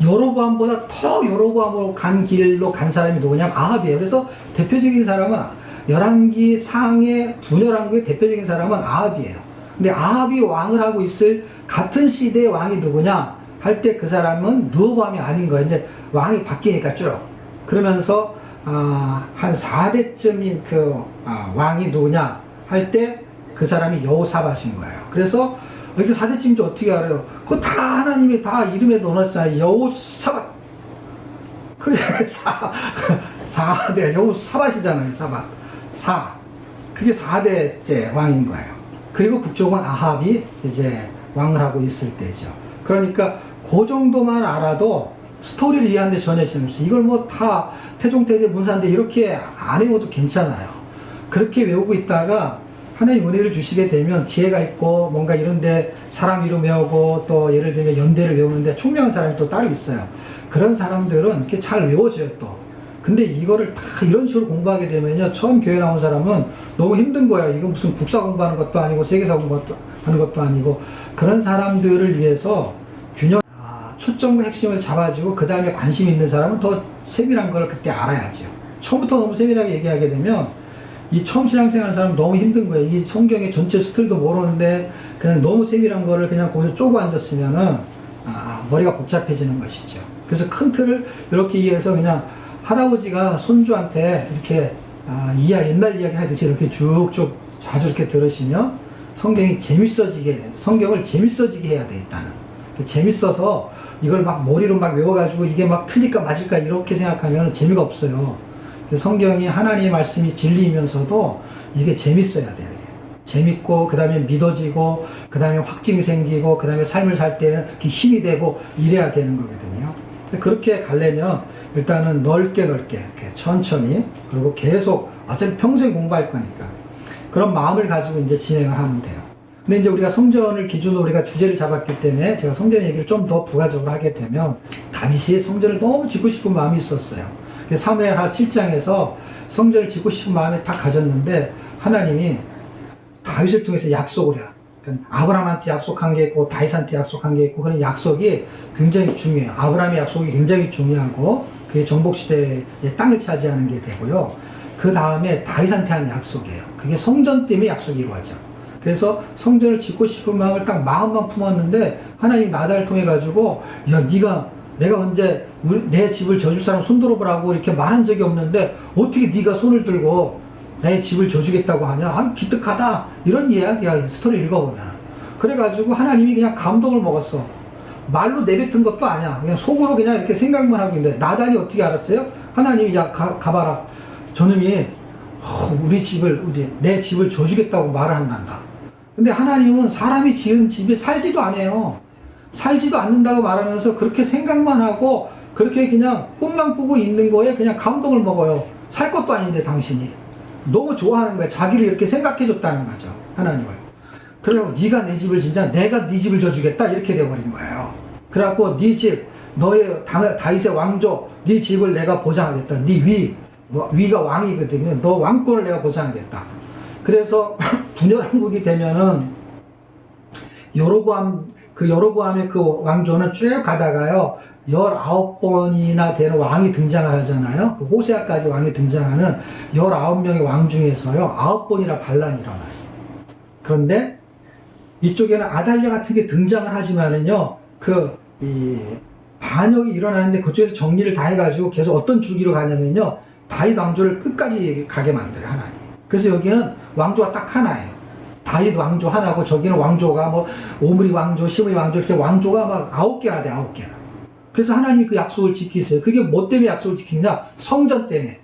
A: 여로보암보다 더 여로보암으로 간 길로 간 사람이 누구냐면 아합이에요. 그래서 대표적인 사람은 열왕기 상의 분열왕국의 대표적인 사람은 아합이에요. 근데 아합이 왕을 하고 있을 같은 시대의 왕이 누구냐 할 때 그 사람은 르호보암이 아닌 거예요. 이제 왕이 바뀌니까 쭉 그러면서 한 4대쯤인 그 왕이 누구냐 할 때 그 사람이 여호사밧인 거예요. 그래서 이렇게 4대쯤인지 어떻게 알아요? 그거 다 하나님이 다 이름에 넣어놨잖아요. 여호사밧. 그래 4대 여호사밧이잖아요. 그게 4대째 왕인 거예요. 그리고 북쪽은 아합이 이제 왕을 하고 있을 때죠. 그러니까 그 정도만 알아도 스토리를 이해하는데 전혀 지장이 없어요. 이걸 뭐 다 태종태제 문사인데 이렇게 안 외워도 괜찮아요. 그렇게 외우고 있다가 하나님 은혜를 주시게 되면 지혜가 있고 뭔가 이런데 사람 이름 외우고 또 예를 들면 연대를 외우는데 총명한 사람이 또 따로 있어요. 그런 사람들은 이렇게 잘 외워져요 또. 근데 이거를 다 이런 식으로 공부하게 되면요. 처음 교회 나온 사람은 너무 힘든 거예요. 이거 무슨 국사 공부하는 것도 아니고 세계사 공부하는 것도 아니고 그런 사람들을 위해서 초점과 핵심을 잡아주고 그 다음에 관심 있는 사람은 더 세밀한 걸 그때 알아야죠. 처음부터 너무 세밀하게 얘기하게 되면 이 처음 신앙생활 하는 사람은 너무 힘든 거예요. 이 성경의 전체 스토리도 모르는데 그냥 너무 세밀한 거를 그냥 거기서 쪼고 앉았으면은 머리가 복잡해지는 것이죠. 그래서 큰 틀을 이렇게 이해해서 그냥 할아버지가 손주한테 이렇게 옛날 이야기 하듯이 이렇게 쭉쭉 자주 이렇게 들으시면 성경이 재밌어지게, 성경을 재밌어지게 해야 돼, 일단은. 재밌어서 이걸 막 머리로 막 외워가지고 이게 막 틀릴까 맞을까 이렇게 생각하면 재미가 없어요. 성경이 하나님의 말씀이 진리이면서도 이게 재밌어야 돼요. 재밌고, 그 다음에 믿어지고, 그 다음에 확증이 생기고, 그 다음에 삶을 살 때는 힘이 되고, 이래야 되는 거거든요. 그렇게 가려면 일단은 넓게 이렇게 천천히, 그리고 계속 어차피 평생 공부할 거니까 그런 마음을 가지고 이제 진행을 하면 돼요. 근데 이제 우리가 성전을 기준으로 우리가 주제를 잡았기 때문에 제가 성전 얘기를 좀 더 부가적으로 하게 되면, 다윗이 성전을 너무 짓고 싶은 마음이 있었어요. 사무엘하 7장에서 성전을 짓고 싶은 마음이 딱 가졌는데 하나님이 다윗을 통해서 약속을 해요. 그러니까 아브라함한테 약속한 게 있고 다윗한테 약속한 게 있고, 그런 약속이 굉장히 중요해요. 아브라함의 약속이 굉장히 중요하고 그게 정복시대의 땅을 차지하는 게 되고요. 그 다음에 다윗한테 한 약속이에요. 그게 성전 때문에 약속이 이루어져. 그래서 성전을 짓고 싶은 마음을 딱 마음만 품었는데 하나님이 나다를 통해 가지고, 야, 내가 언제 내 집을 져줄 사람 손 들어보라고 이렇게 말한 적이 없는데 어떻게 네가 손을 들고 내 집을 져주겠다고 하냐? 아, 기특하다. 이런 이야기야. 스토리 읽어보면. 그래가지고 하나님이 그냥 감동을 먹었어. 말로 내뱉은 것도 아니야. 그냥 속으로 그냥 이렇게 생각만 하고 있는데, 나단이 어떻게 알았어요? 하나님이, 야, 가봐라. 저놈이 내 집을 져주겠다고 말을 한단다. 근데 하나님은 사람이 지은 집에 살지도 않아요. 살지도 않는다고 말하면서 그렇게 생각만 하고 그렇게 그냥 꿈만 꾸고 있는 거에 그냥 감동을 먹어요. 살 것도 아닌데 당신이. 너무 좋아하는 거야. 자기를 이렇게 생각해 줬다는 거죠. 하나님을. 그래서 네가 내 집을 짓냐? 내가 네 집을 져주겠다. 이렇게 돼버린 거예요. 그래갖고 네 집, 너의 다윗의 왕조, 네 집을 내가 보장하겠다. 네 위가 왕이거든요. 너 왕권을 내가 보장하겠다. 그래서 분열왕국이 되면은 여로보암의 그 왕조는 쭉 가다가요, 19번이나 되는 왕이 등장을 하잖아요. 그 호세아까지 왕이 등장하는 19명의 왕 중에서요, 9번이나 반란이 일어나요. 그런데 이쪽에는 아달랴 같은 게 등장을 하지만은요, 반역이 일어나는데 그쪽에서 정리를 다 해가지고 계속 어떤 주기로 가냐면요, 다윗 왕조를 끝까지 가게 만들어요, 하나님. 그래서 여기는 왕조가 딱 하나예요. 다윗 왕조 하나고, 저기는 왕조가 뭐 오므리 왕조, 시므리 왕조, 이렇게 왕조가 막 9개나 돼, 9개나. 그래서 하나님이 그 약속을 지키세요. 그게 뭐 때문에 약속을 지키냐? 성전 때문에.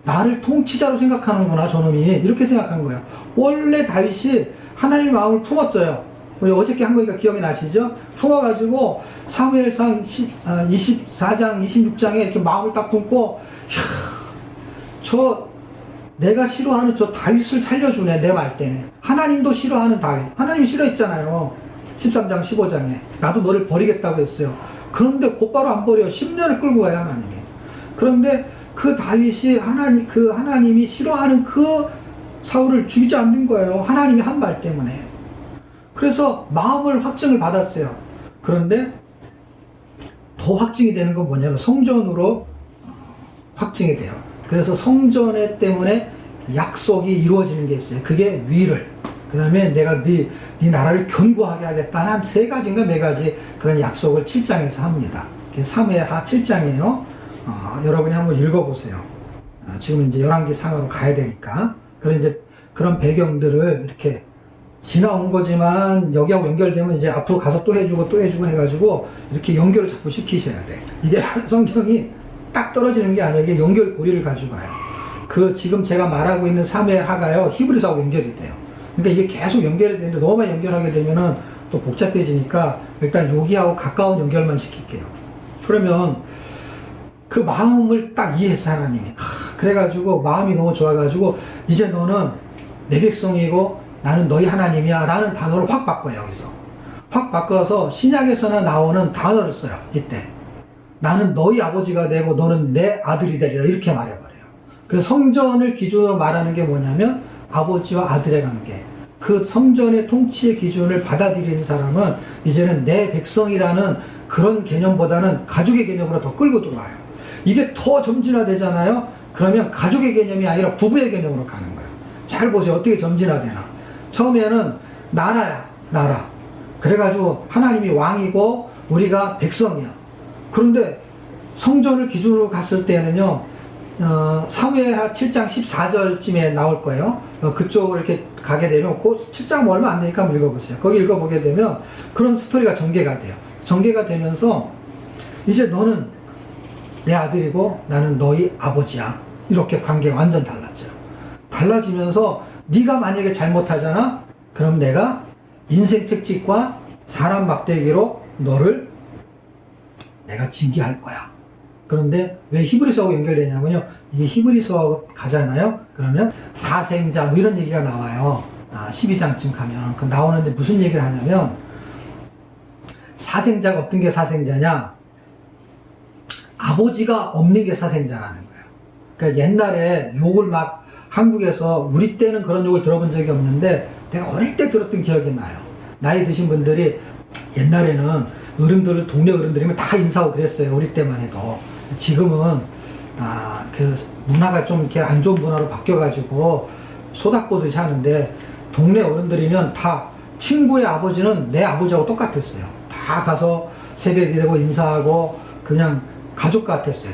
A: 나를 통치자로 생각하는구나, 저놈이. 이렇게 생각한 거예요. 원래 다윗이 하나님의 마음을 품었어요. 우리 어저께 한 거니까 기억이 나시죠? 품어가지고 사무엘상 24장, 26장에 이렇게 마음을 딱 품고, 내가 싫어하는 저 다윗을 살려주네, 내 말 때문에. 하나님도 싫어하는 다윗. 하나님이 싫어했잖아요. 13장, 15장에. 나도 너를 버리겠다고 했어요. 그런데 곧바로 안 버려요. 10년을 끌고 가요, 하나님이. 그런데 그 다윗이 하나님이 싫어하는 그 사울을 죽이지 않는 거예요. 하나님이 한 말 때문에. 그래서 마음을 확증을 받았어요. 그런데 더 확증이 되는 건 뭐냐면 성전으로 확증이 돼요. 그래서 성전에 때문에 약속이 이루어지는 게 있어요. 그게 위를, 그 다음에 내가 네 나라를 견고하게 하겠다. 한 3가지인가 4가지 그런 약속을 7장에서 합니다. 사무엘하 7장이에요. 여러분이 한번 읽어보세요. 지금 이제 열왕기 상으로 가야 되니까. 그런 배경들을 이렇게 지나온 거지만 여기하고 연결되면 이제 앞으로 가서 또 해주고 해가지고 이렇게 연결을 자꾸 시키셔야 돼. 이게 성경이 딱 떨어지는 게 아니라 이게 연결고리를 가지고 가요. 지금 제가 말하고 있는 사무엘하가요, 히브리서하고 연결이 돼요. 그러니까 이게 계속 연결이 되는데 너무 많이 연결하게 되면은 또 복잡해지니까 일단 여기하고 가까운 연결만 시킬게요. 그러면 그 마음을 딱 이해했어, 하나님이. 그래가지고 마음이 너무 좋아가지고, 이제 너는 내 백성이고 나는 너희 하나님이야 라는 단어를 확 바꿔요. 여기서 확 바꿔서 신약에서나 나오는 단어를 써요. 이때 나는 너희 아버지가 되고 너는 내 아들이 되리라, 이렇게 말해버려요. 그래서 성전을 기준으로 말하는 게 뭐냐면 아버지와 아들의 관계, 그 성전의 통치의 기준을 받아들이는 사람은 이제는 내 백성이라는 그런 개념보다는 가족의 개념으로 더 끌고 들어와요. 이게 더 점진화되잖아요. 그러면 가족의 개념이 아니라 부부의 개념으로 가는 거예요. 잘 보세요. 어떻게 점진화되나. 처음에는 나라야, 나라. 그래가지고 하나님이 왕이고 우리가 백성이야. 그런데 성전을 기준으로 갔을 때는요, 사무엘하 7장 14절쯤에 나올 거예요. 그쪽으로 이렇게 가게 되면, 그 7장 얼마 안 되니까 한번 읽어보세요. 거기 읽어보게 되면 그런 스토리가 전개가 돼요. 전개가 되면서 이제 너는 내 아들이고 나는 너희 아버지야. 이렇게 관계가 완전 달라져요. 달라지면서 네가 만약에 잘못하잖아? 그럼 내가 인생 책찍과 사람 막대기로 너를 내가 징계할 거야. 그런데 왜 히브리서하고 연결되냐면요. 이게 히브리서하고 가잖아요. 그러면 사생자 뭐 이런 얘기가 나와요. 12장쯤 가면. 그 나오는데 무슨 얘기를 하냐면 사생자가 어떤 게 사생자냐? 아버지가 없는 게 사생자라는 거예요. 그러니까 옛날에 욕을 막 한국에서 우리 때는 그런 욕을 들어본 적이 없는데 내가 어릴 때 들었던 기억이 나요. 나이 드신 분들이 옛날에는 어른들을 동네 어른들이면 다 인사하고 그랬어요. 우리 때만 해도. 지금은 그 문화가 좀 이렇게 안 좋은 문화로 바뀌어가지고 소닥보듯이 하는데 동네 어른들이면 다 친구의 아버지는 내 아버지하고 똑같았어요. 다 가서 새벽이 되고 인사하고 그냥 가족 같았어요.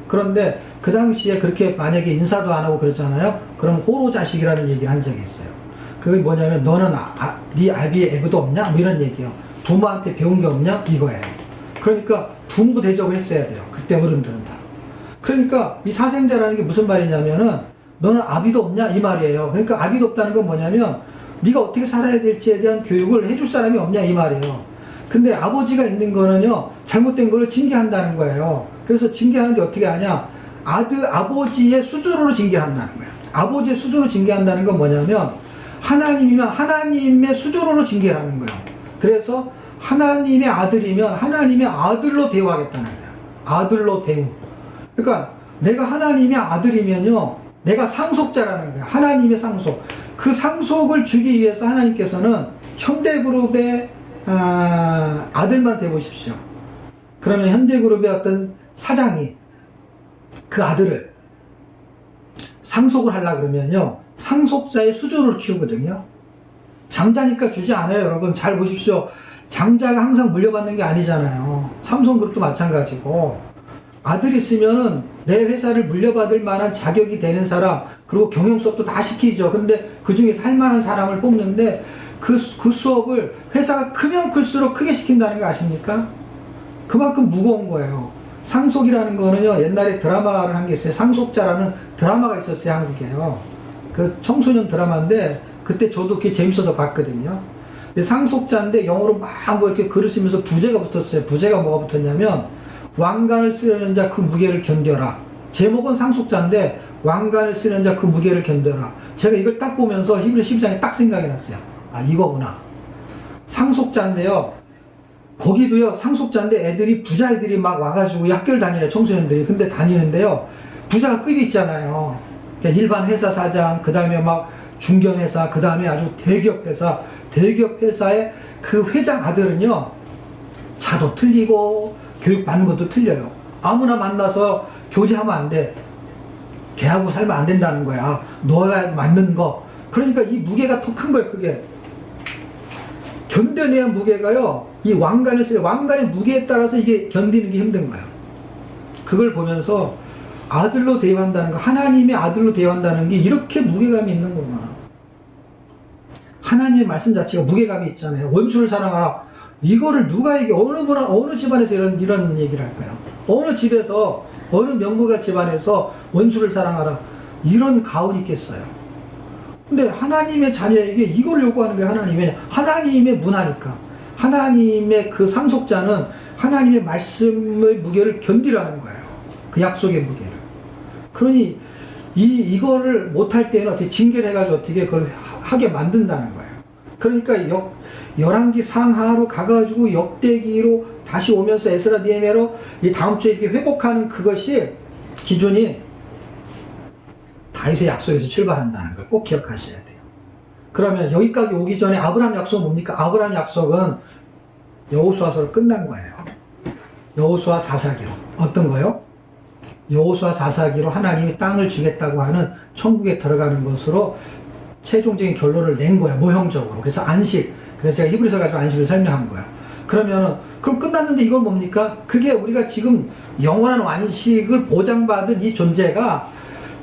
A: 그런데 그 당시에 그렇게 만약에 인사도 안 하고 그러잖아요. 그럼 호로 자식이라는 얘기를 한 적이 있어요. 그게 뭐냐면 너는 네 아비의 애부도 없냐? 뭐 이런 얘기요. 부모한테 배운 게 없냐? 이거예요. 그러니까 분부 대접을 했어야 돼요. 그때 어른들은 다. 그러니까 이 사생자라는 게 무슨 말이냐면은 너는 아비도 없냐? 이 말이에요. 그러니까 아비도 없다는 건 뭐냐면 네가 어떻게 살아야 될지에 대한 교육을 해줄 사람이 없냐? 이 말이에요. 근데 아버지가 있는 거는요, 잘못된 거를 징계한다는 거예요. 그래서 징계하는데 어떻게 하냐? 아버지의 수준으로 징계한다는 거예요. 아버지의 수준으로 징계한다는 건 뭐냐면 하나님이면 하나님의 수준으로 징계를 하는 거예요. 그래서 하나님의 아들이면 하나님의 아들로 대우하겠다는 거예요. 아들로 대우. 그러니까 내가 하나님의 아들이면요, 내가 상속자라는 거예요. 하나님의 상속. 그 상속을 주기 위해서 하나님께서는 현대그룹의 아들만 되보십시오. 그러면 현대그룹의 어떤 사장이 그 아들을 상속을 하려고 그러면요, 상속자의 수준으로 키우거든요. 장자니까 주지 않아요. 여러분 잘 보십시오. 장자가 항상 물려받는 게 아니잖아요. 삼성그룹도 마찬가지고 아들 있으면은 내 회사를 물려받을 만한 자격이 되는 사람, 그리고 경영 수업도 다 시키죠. 근데 그 중에 살만한 사람을 뽑는데 그 수업을 회사가 크면 클수록 크게 시킨다는 거 아십니까? 그만큼 무거운 거예요. 상속이라는 거는요, 옛날에 드라마를 한 게 있어요. 상속자라는 드라마가 있었어요, 한국에요. 그 청소년 드라마인데 그때 저도 그게 재밌어서 봤거든요. 근데 상속자인데 영어로 막 뭐 이렇게 글을 쓰면서 부제가 붙었어요. 부제가 뭐가 붙었냐면 왕관을 쓰려는 자 그 무게를 견뎌라. 제목은 상속자인데 왕관을 쓰려는 자 그 무게를 견뎌라. 제가 이걸 딱 보면서 히브리 12장에 딱 생각이 났어요. 이거구나. 상속자인데요, 거기도요, 상속자인데 애들이, 부자애들이 막 와가지고 학교를 다니래, 청소년들이. 근데 다니는데요, 부자가 급이 있잖아요. 그러니까 일반 회사 사장, 그 다음에 막 중견회사, 그 다음에 아주 대기업 회사, 대기업 회사의 그 회장 아들은요, 차도 틀리고, 교육받는 것도 틀려요. 아무나 만나서 교제하면 안 돼. 걔하고 살면 안 된다는 거야. 너가 맞는 거. 그러니까 이 무게가 더 큰 거예요, 그게. 견뎌내야 무게가요, 이 왕관을 쓰려, 왕관의 무게에 따라서 이게 견디는 게 힘든 거예요. 그걸 보면서 아들로 대우한다는 거, 하나님의 아들로 대우한다는 게 이렇게 무게감이 있는 거구나. 하나님의 말씀 자체가 무게감이 있잖아요. 원수를 사랑하라. 이거를 누가 얘기, 어느 문화, 어느 집안에서 이런 얘기를 할까요? 어느 집에서, 어느 명부가 집안에서 원수를 사랑하라. 이런 가훈이 있겠어요. 근데 하나님의 자녀에게 이걸 요구하는 게 하나님의 문화니까. 하나님의 그 상속자는 하나님의 말씀의 무게를 견디라는 거예요. 그 약속의 무게를. 그러니 이거를 못할 때는 어떻게 징계를 해가지고 어떻게 그걸 하게 만든다는 거예요. 그러니까 열왕기 상하로 가가지고 역대기로 다시 오면서 에스라 니헤미야로 이 다음 주에 이렇게 회복하는 그것이 기준이 다윗의 약속에서 출발한다는 걸 꼭 기억하셔야 돼요. 그러면 여기까지 오기 전에 아브라함 약속은 뭡니까? 아브라함 약속은 여호수아서로 끝난 거예요. 여호수아 4사기로. 어떤 거요? 여호수아 4사기로 하나님이 땅을 주겠다고 하는 천국에 들어가는 것으로 최종적인 결론을 낸 거예요. 모형적으로. 그래서 안식. 그래서 제가 히브리서 가지고 안식을 설명한 거예요. 그러면은 그럼 끝났는데 이건 뭡니까? 그게 우리가 지금 영원한 완식을 보장받은 이 존재가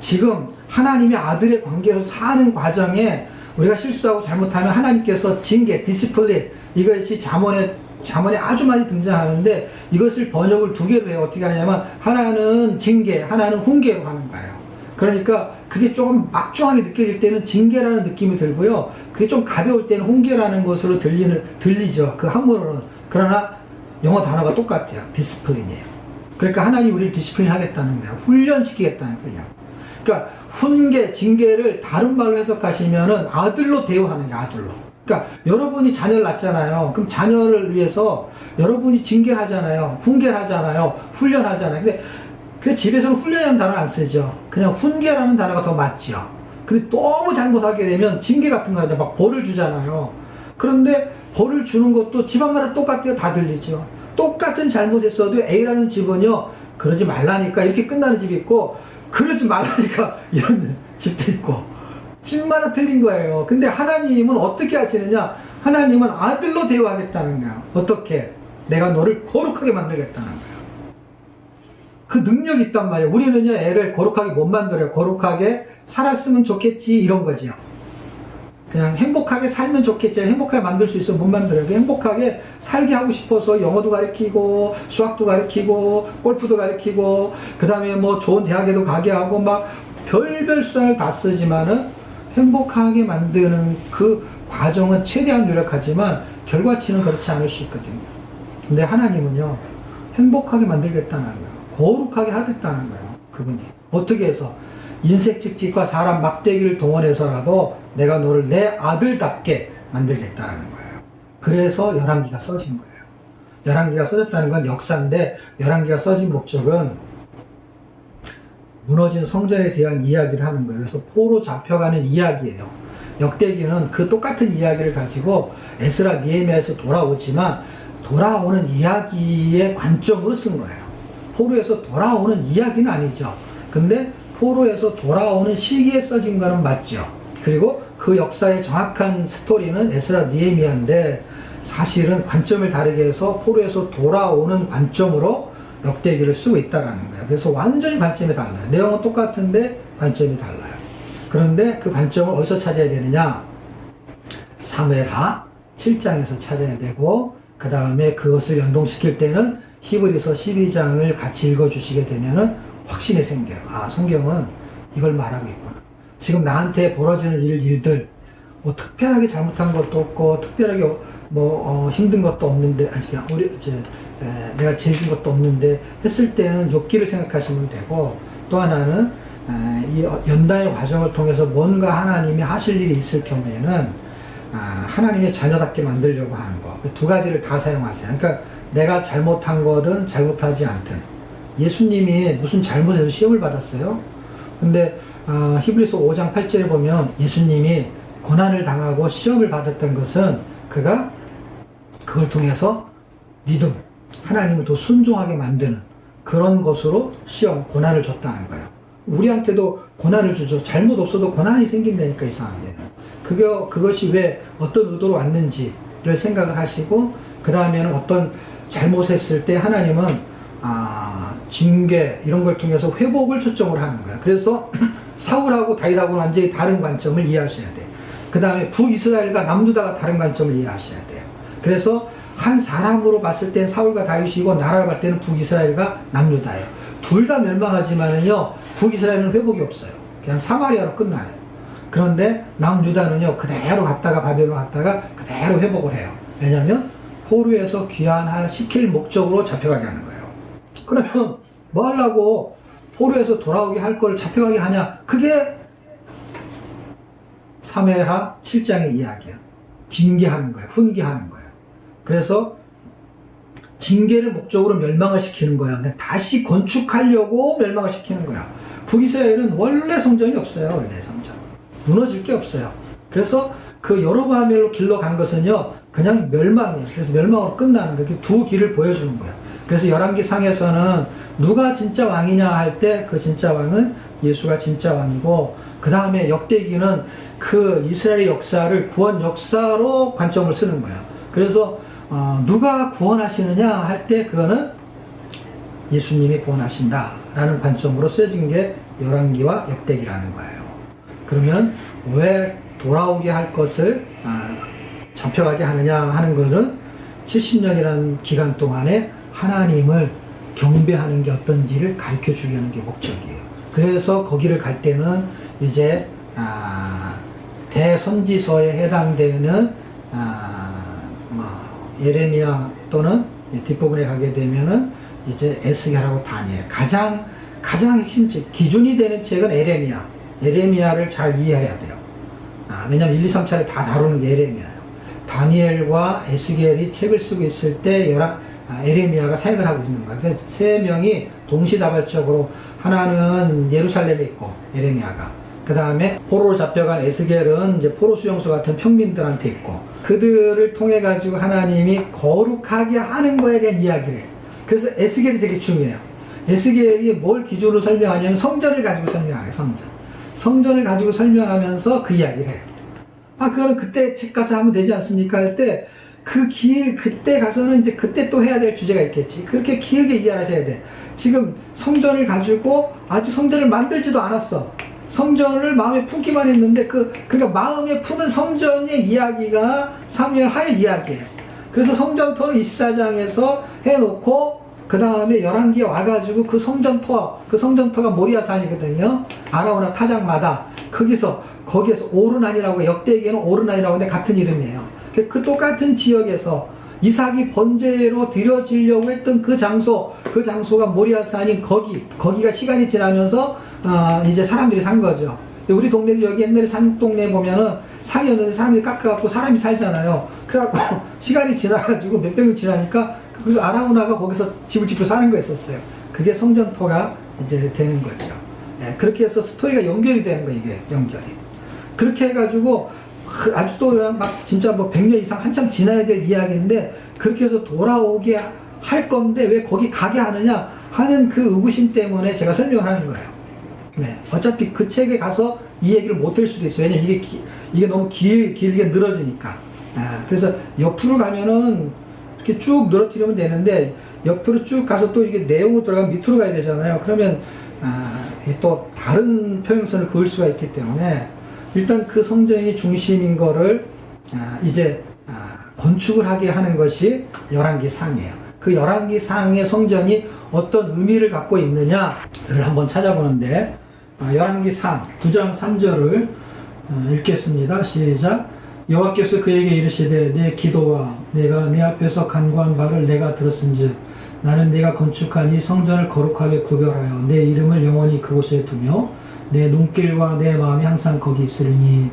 A: 지금 하나님의 아들의 관계로 사는 과정에 우리가 실수하고 잘못하면 하나님께서 징계, 디시플린, 이것이 잠언에 아주 많이 등장하는데 이것을 번역을 두 개로 해요. 어떻게 하냐면 하나는 징계, 하나는 훈계로 하는 거예요. 그러니까 그게 조금 막중하게 느껴질 때는 징계라는 느낌이 들고요. 그게 좀 가벼울 때는 훈계라는 것으로 들리죠. 그 한문으로는. 그러나 영어 단어가 똑같아요. 디시플린이에요. 그러니까 하나님이 우리를 디시플린 하겠다는 거예요. 훈련시키겠다는 훈련. 그러니까 훈계, 징계를 다른 말로 해석하시면은 아들로 대우하는 게 아들로. 그러니까 여러분이 자녀를 낳잖아요. 그럼 자녀를 위해서 여러분이 징계를 하잖아요. 훈계를 하잖아요. 훈련하잖아요. 근데 집에서는 훈련이라는 단어를 안 쓰죠. 그냥 훈계라는 단어가 더 맞죠. 근데 너무 잘못하게 되면 징계 같은 거 하죠. 막 벌을 주잖아요. 그런데 벌을 주는 것도 집안마다 똑같아요. 다 들리죠. 똑같은 잘못했어도 A라는 집은요, 그러지 말라니까 이렇게 끝나는 집이 있고, 그러지 말라니까 이런 집도 있고, 집마다 틀린 거예요. 근데 하나님은 어떻게 하시느냐? 하나님은 아들로 대우하겠다는 거예요. 어떻게? 내가 너를 거룩하게 만들겠다는 거예요. 그 능력이 있단 말이에요. 우리는요, 애를 거룩하게 못 만들어요. 거룩하게 살았으면 좋겠지, 이런 거지요. 그냥 행복하게 살면 좋겠지. 행복하게 만들 수 있어 못 만들어요. 행복하게 살게 하고 싶어서 영어도 가르치고, 수학도 가르치고, 골프도 가르치고, 그 다음에 뭐 좋은 대학에도 가게 하고, 막 별별 수단을 다 쓰지만은 행복하게 만드는 그 과정은 최대한 노력하지만 결과치는 그렇지 않을 수 있거든요. 근데 하나님은요, 행복하게 만들겠다는 거예요. 거룩하게 하겠다는 거예요. 그분이. 어떻게 해서? 인색 직직과 사람 막대기를 동원해서라도 내가 너를 내 아들답게 만들겠다는 거예요. 그래서 열왕기가 써진 거예요. 열왕기가 써졌다는 건 역사인데, 열왕기가 써진 목적은 무너진 성전에 대한 이야기를 하는 거예요. 그래서 포로 잡혀가는 이야기예요. 역대기는 그 똑같은 이야기를 가지고 에스라 니에미야에서 돌아오지만 돌아오는 이야기의 관점으로 쓴 거예요. 포로에서 돌아오는 이야기는 아니죠. 근데 포로에서 돌아오는 시기에 써진 거는 맞죠. 그리고 그 역사의 정확한 스토리는 에스라 니에미야인데 사실은 관점을 다르게 해서 포로에서 돌아오는 관점으로 역대기를 쓰고 있다는 거예요. 그래서 완전히 관점이 달라요. 내용은 똑같은데 관점이 달라요. 그런데 그 관점을 어디서 찾아야 되느냐? 사무엘하 7장에서 찾아야 되고, 그 다음에 그것을 연동시킬 때는 히브리서 12장을 같이 읽어주시게 되면은 확신이 생겨요. 아, 성경은 이걸 말하고 있구나. 지금 나한테 벌어지는 일들, 뭐 특별하게 잘못한 것도 없고, 특별하게 힘든 것도 없는데, 내가 죄진 것도 없는데 했을 때는 욥기를 생각하시면 되고, 또 하나는 이 연단의 과정을 통해서 뭔가 하나님이 하실 일이 있을 경우에는 하나님의 자녀답게 만들려고 하는 거. 두 가지를 다 사용하세요. 그러니까 내가 잘못한 거든 잘못하지 않든. 예수님이 무슨 잘못해서 시험을 받았어요? 근데 히브리서 5장 8절에 보면 예수님이 고난을 당하고 시험을 받았던 것은 그가 그걸 통해서 믿음, 하나님을 더 순종하게 만드는 그런 것으로 시험, 고난을 줬다는 거예요. 우리한테도 고난을 주죠. 잘못 없어도 고난이 생긴다니까, 이상하게. 그것이 왜 어떤 의도로 왔는지를 생각을 하시고, 그 다음에는 어떤 잘못했을 때 하나님은 징계 이런 걸 통해서 회복을 초점으로 하는 거예요. 그래서 사울하고 다윗하고는 완전히 다른 관점을 이해하셔야 돼요. 그 다음에 북이스라엘과 남유다가 다른 관점을 이해하셔야 돼요. 그래서 한 사람으로 봤을 땐 사울과 다윗이고, 나라를 봤을 때는 북이스라엘과 남유다예요. 둘 다 멸망하지만은요, 북이스라엘은 회복이 없어요. 그냥 사마리아로 끝나요. 그런데 남유다는요, 그대로 갔다가 바벨론 갔다가 그대로 회복을 해요. 왜냐하면 포로에서 귀환시킬 목적으로 잡혀가게 하는 거예요. 그러면 뭐 하려고 포로에서 돌아오게 할 걸 잡혀가게 하냐? 그게 사무엘하 7장의 이야기야. 징계하는 거예요. 훈계하는 거예요. 그래서 징계를 목적으로 멸망을 시키는 거야. 그냥 다시 건축하려고 멸망을 시키는 거야. 북이스라엘은 원래 성전이 없어요. 원래 성전. 무너질 게 없어요. 그래서 그 여로보암으로 길러 간 것은요, 그냥 멸망이에요. 그래서 멸망으로 끝나는 거예요. 두 길을 보여주는 거예요. 그래서 열왕기 상에서는 누가 진짜 왕이냐 할 때 그 진짜 왕은 예수가 진짜 왕이고, 그 다음에 역대기는 그 이스라엘의 역사를 구원 역사로 관점을 쓰는 거예요. 그래서 누가 구원하시느냐 할 때 그거는 예수님이 구원하신다 라는 관점으로 쓰여진 게 열왕기와 역대기라는 거예요. 그러면 왜 돌아오게 할 것을 잡혀가게 하느냐 하는 것은 70년이라는 기간 동안에 하나님을 경배하는 게 어떤지를 가르쳐 주려는 게 목적이에요. 그래서 거기를 갈 때는 이제 대선지서에 해당되는 예레미야 또는 뒷부분에 가게 되면은 이제 에스겔하고 다니엘 가장 핵심책 기준이 되는 책은 에레미야를 잘 이해해야 돼요. 왜냐면 1, 2, 3차를 다 다루는 게 에레미야예요. 다니엘과 에스겔이 책을 쓰고 있을 때 에레미야가 사역을 하고 있는 거예요. 그래서 세 명이 동시다발적으로 하나는 예루살렘에 있고 에레미야가 그 다음에 포로로 잡혀간 에스겔은 이제 포로 수용소 같은 평민들한테 있고 그들을 통해 가지고 하나님이 거룩하게 하는 거에 대한 이야기를 해요. 그래서 에스겔이 되게 중요해요. 에스겔이 뭘 기준으로 설명하냐면 성전을 가지고 설명해요. 성전을 가지고 설명하면서 그 이야기를 해요. 그거는 그때 책 가서 하면 되지 않습니까? 할 때 그때 가서는 이제 그때 또 해야 될 주제가 있겠지. 그렇게 길게 이해하셔야 돼. 지금 성전을 가지고 아직 성전을 만들지도 않았어. 성전을 마음에 품기만 했는데 그러니까 마음에 품은 성전의 이야기가 사무엘 하의 이야기예요. 그래서 성전터를 24장에서 해놓고 그 다음에 열왕기에 와가지고 그 성전터가 모리아산이거든요. 아라우나 타작마다 거기에서 오르난이라고 역대기에는 오르난이라고 하는데 같은 이름이에요. 그 똑같은 지역에서 이삭이 번제로 드려지려고 했던 그 장소가 모리아산인 거기가 시간이 지나면서 이제 사람들이 산 거죠. 우리 동네도 여기 옛날에 산 동네 보면은 산이었는데 사람들이 깎아갖고 사람이 살잖아요. 그래갖고 시간이 지나가지고 몇백 년 지나니까 그래서 아라우나가 거기서 집을 짓고 사는 거였었어요. 그게 성전터가 이제 되는 거죠. 그렇게 해서 스토리가 연결이 되는 거예요. 이게 연결이. 그렇게 해가지고 아주 또 막 진짜 뭐 100년 이상 한참 지나야 될 이야기인데 그렇게 해서 돌아오게 할 건데 왜 거기 가게 하느냐 하는 그 의구심 때문에 제가 설명을 하는 거예요. 어차피 그 책에 가서 이 얘기를 못 들 수도 있어요. 왜냐면 이게 너무 길게 늘어지니까. 그래서 옆으로 가면은 이렇게 쭉 늘어뜨리면 되는데 옆으로 쭉 가서 또 이게 내용으로 들어가면 밑으로 가야 되잖아요. 그러면 또 다른 표현선을 그을 수가 있기 때문에 일단 그 성전이 중심인 거를 이제 건축을 하게 하는 것이 열왕기상이에요. 그 열왕기상의 성전이 어떤 의미를 갖고 있느냐를 한번 찾아보는데 열왕기상 9장 3절을 읽겠습니다. 시작. 여호와께서 그에게 이르시되 내 기도와 내가 내 앞에서 간구한 바를 내가 들었은즉 나는 내가 건축한 이 성전을 거룩하게 구별하여 내 이름을 영원히 그곳에 두며 내 눈길과 내 마음이 항상 거기 있으리니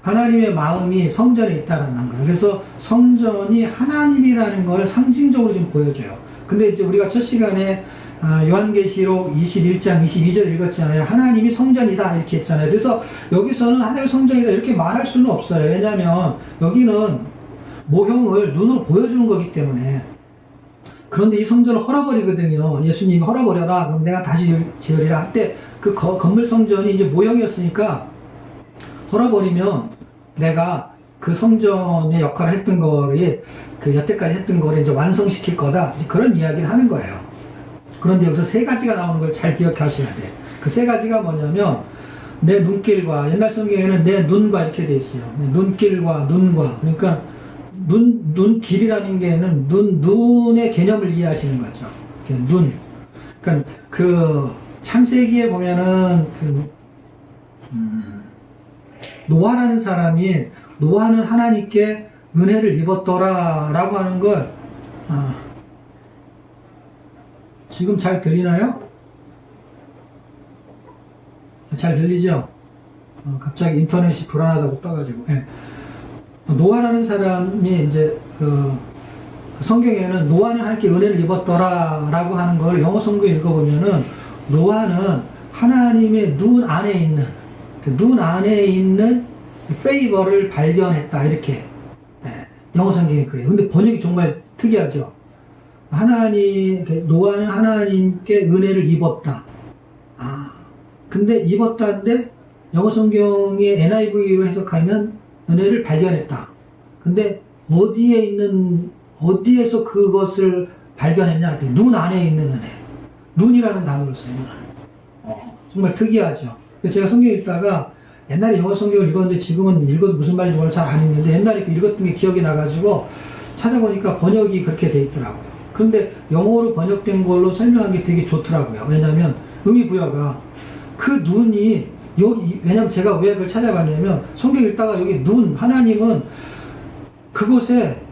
A: 하나님의 마음이 성전에 있다라는 거예요. 그래서 성전이 하나님이라는 걸 상징적으로 좀 보여줘요. 근데 이제 우리가 첫 시간에 요한계시록 21장 22절 읽었잖아요. 하나님이 성전이다 이렇게 했잖아요. 그래서 여기서는 하나님의 성전이다 이렇게 말할 수는 없어요. 왜냐하면 여기는 모형을 눈으로 보여주는 거기 때문에. 그런데 이 성전을 헐어버리거든요. 예수님이 헐어버려라 그럼 내가 다시 지으리라 할 때 그 건물 성전이 이제 모형이었으니까 헐어버리면 내가 그 성전의 역할을 했던 거를 그 여태까지 했던 거를 이제 완성시킬 거다 그런 이야기를 하는 거예요. 그런데 여기서 세 가지가 나오는 걸 잘 기억하셔야 돼. 그 세 가지가 뭐냐면 내 눈길과 옛날 성경에는 내 눈과 이렇게 돼 있어요. 눈길과 눈과 그러니까 눈길이라는 게는 눈의 개념을 이해하시는 거죠. 눈. 그러니까 그 창세기에 보면은 노아라는 사람이 노아는 하나님께 은혜를 입었더라라고 하는 걸 지금 잘 들리나요? 잘 들리죠? 갑자기 인터넷이 불안하다고 떠가지고. 노아라는 사람이 이제 성경에는 노아는 하나님께 은혜를 입었더라라고 하는 걸 영어 성경 읽어보면은 노아는 하나님의 눈 안에 있는 눈 안에 있는 페이버를 발견했다 이렇게 영어 성경이 그래요. 근데 번역이 정말 특이하죠. 노아는 하나님께 은혜를 입었다. 근데 입었다는데 영어 성경의 NIV로 해석하면 은혜를 발견했다. 근데 어디에 있는 어디에서 그것을 발견했냐? 눈 안에 있는 은혜. 눈이라는 단어를 써요. 정말 특이하죠. 그래서 제가 성경 읽다가 옛날에 영어 성경을 읽었는데 지금은 읽어도 무슨 말인지 몰라 잘 안 읽는데 옛날에 읽었던 게 기억이 나가지고 찾아보니까 번역이 그렇게 돼 있더라고요. 그런데 영어로 번역된 걸로 설명한 게 되게 좋더라고요. 왜냐하면 의미부여가 그 눈이 여기, 왜냐면 제가 왜 그걸 찾아봤냐면 성경 읽다가 여기 눈, 하나님은 그곳에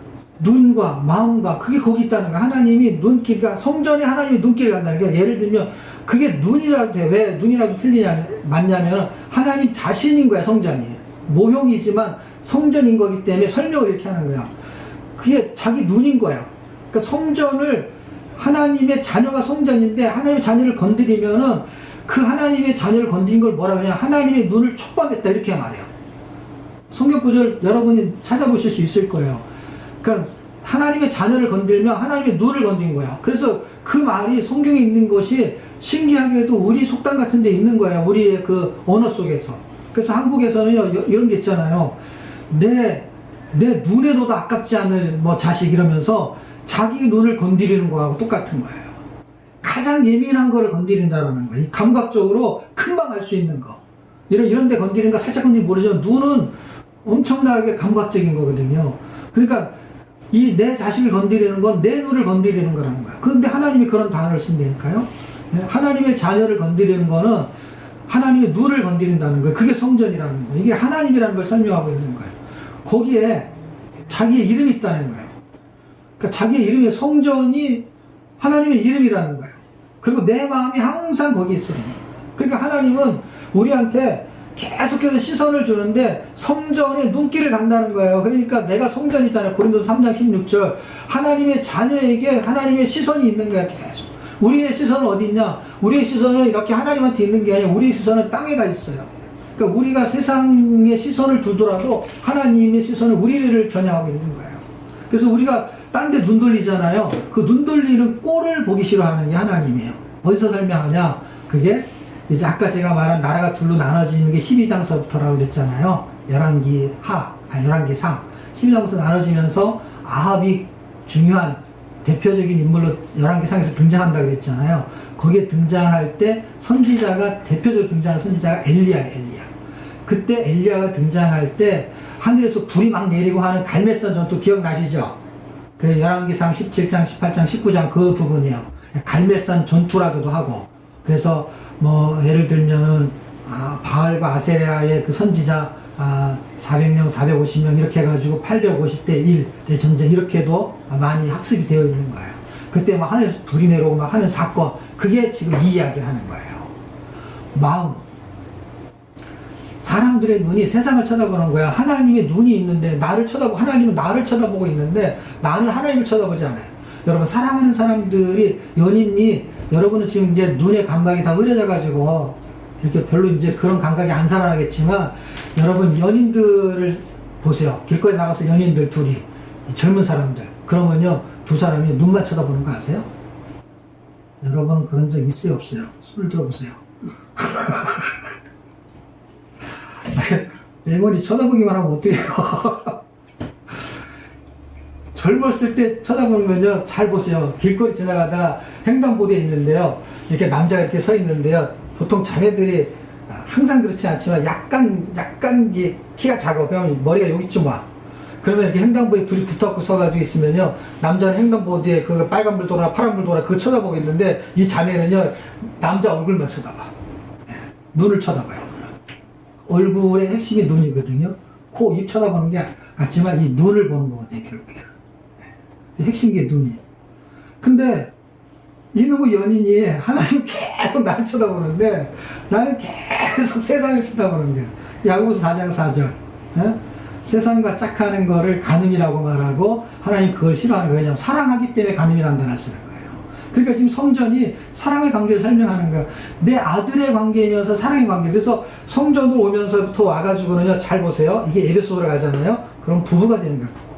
A: 눈과 마음과 그게 거기 있다는 거야. 하나님이 눈길과 성전에 하나님이 눈길을 간다는 게 예를 들면 그게 눈이라도 돼. 왜 눈이라도 맞냐면 하나님 자신인 거야. 성전이 모형이지만 성전인 거기 때문에 설명을 이렇게 하는 거야. 그게 자기 눈인 거야. 그러니까 성전을 하나님의 자녀가 성전인데 하나님의 자녀를 건드리면은 그 하나님의 자녀를 건드린 걸 뭐라 그러냐, 하나님의 눈을 촉범했다 이렇게 말해요. 성경 구절 여러분이 찾아보실 수 있을 거예요. 그러니까 하나님의 자녀를 건들면 하나님의 눈을 건드린 거야. 그래서 그 말이 성경에 있는 것이 신기하게도 우리 속담 같은 데 있는 거야. 우리의 그 언어 속에서. 그래서 한국에서는 이런 게 있잖아요. 내 눈에로도 아깝지 않을 뭐 자식 이러면서 자기 눈을 건드리는 거하고 똑같은 거예요. 가장 예민한 거를 건드린다는 거예요. 감각적으로 금방 알 수 있는 거. 이런 데 건드리는 거 살짝 건드리면 모르지만 눈은 엄청나게 감각적인 거거든요. 그러니까 이 내 자식을 건드리는 건 내 눈을 건드리는 거라는 거야. 그런데 하나님이 그런 단어를 쓴다니까요. 하나님의 자녀를 건드리는 거는 하나님의 눈을 건드린다는 거예요. 그게 성전이라는 거예요. 이게 하나님이라는 걸 설명하고 있는 거예요. 거기에 자기의 이름이 있다는 거예요. 그러니까 자기의 이름의 성전이 하나님의 이름이라는 거예요. 그리고 내 마음이 항상 거기 있어요. 그러니까 하나님은 우리한테 계속해서 시선을 주는데 성전에 눈길을 간다는 거예요. 그러니까 내가 성전이잖아요. 고린도서 3장 16절 하나님의 자녀에게 하나님의 시선이 있는 거야. 계속 우리의 시선은 어디 있냐? 우리의 시선은 이렇게 하나님한테 있는 게 아니라 우리의 시선은 땅에 가 있어요. 그러니까 우리가 세상의 시선을 두더라도 하나님의 시선은 우리를 겨냥하고 있는 거예요. 그래서 우리가 딴 데 눈 돌리잖아요. 그 눈 돌리는 꼴을 보기 싫어하는 게 하나님이에요. 어디서 설명하냐? 그게 이제 아까 제가 말한 나라가 둘로 나눠지는 게 12장서부터라고 그랬잖아요. 열왕기 상 12장부터 나눠지면서 아합이 중요한 대표적인 인물로 열왕기상에서 등장한다 그랬잖아요. 거기에 등장할 때 선지자가 대표적으로 등장하는 선지자가 엘리야. 그때 엘리야가 등장할 때 하늘에서 불이 막 내리고 하는 갈멜산 전투 기억나시죠? 그 열왕기상 17장, 18장, 19장 그 부분이에요. 갈멜산 전투라고도 하고. 그래서 뭐 예를 들면은 바알과 아세라의 그 선지자 400명, 450명 이렇게 해가지고 850대 1의 전쟁 이렇게도 많이 학습이 되어 있는 거예요. 그때 막 하늘에서 불이 내려오고 막 하는 사건, 그게 지금 이 이야기를 하는 거예요. 마음. 사람들의 눈이 세상을 쳐다보는 거야. 하나님의 눈이 있는데 하나님은 나를 쳐다보고 있는데 나는 하나님을 쳐다보지 않아요. 여러분 사랑하는 사람들이 연인이 여러분은 지금 이제 눈의 감각이 다 흐려져가지고 이렇게 별로 이제 그런 감각이 안 살아나겠지만 여러분 연인들을 보세요. 길거리 나가서 연인들 둘이 젊은 사람들 그러면요 두 사람이 눈만 쳐다보는 거 아세요? 여러분은 그런 적 있어요 없어요? 손을 들어보세요. 영원히 쳐다보기만 하면 어떡해요. 젊었을 때 쳐다보면요 잘 보세요. 길거리 지나가다가 횡단보도에 있는데요 이렇게 남자가 이렇게 서 있는데요 보통 자매들이 항상 그렇지 않지만 약간 키가 작아. 그러면 머리가 여기쯤 와. 그러면 이렇게 횡단보도에 둘이 붙어갖고 서가지고 있으면요 남자는 횡단보도에 그 빨간불 돌아 파란불 돌아 그거 쳐다보고 있는데 이 자매는요 남자 얼굴만 쳐다봐. 눈을 쳐다봐요. 얼굴의 핵심이 눈이거든요. 코, 입 쳐다보는 게 같지만 이 눈을 보는 거거든요, 결국에. 핵심이 눈이. 근데 이놈의 연인이 하나님 계속 나를 쳐다보는데 나는 계속 세상을 쳐다보는 거야. 야고보서 4장 4절. 세상과 짝하는 거를 간음이라고 말하고 하나님 그걸 싫어하는 거예요. 왜냐하면 사랑하기 때문에 간음이라는 단어를 쓰는 거예요. 그러니까 지금 성전이 사랑의 관계를 설명하는 거야. 내 아들의 관계이면서 사랑의 관계. 그래서 성전으로 오면서부터 와가지고는요, 잘 보세요. 이게 에베소로 가잖아요. 그럼 부부가 되는 거야, 부부가.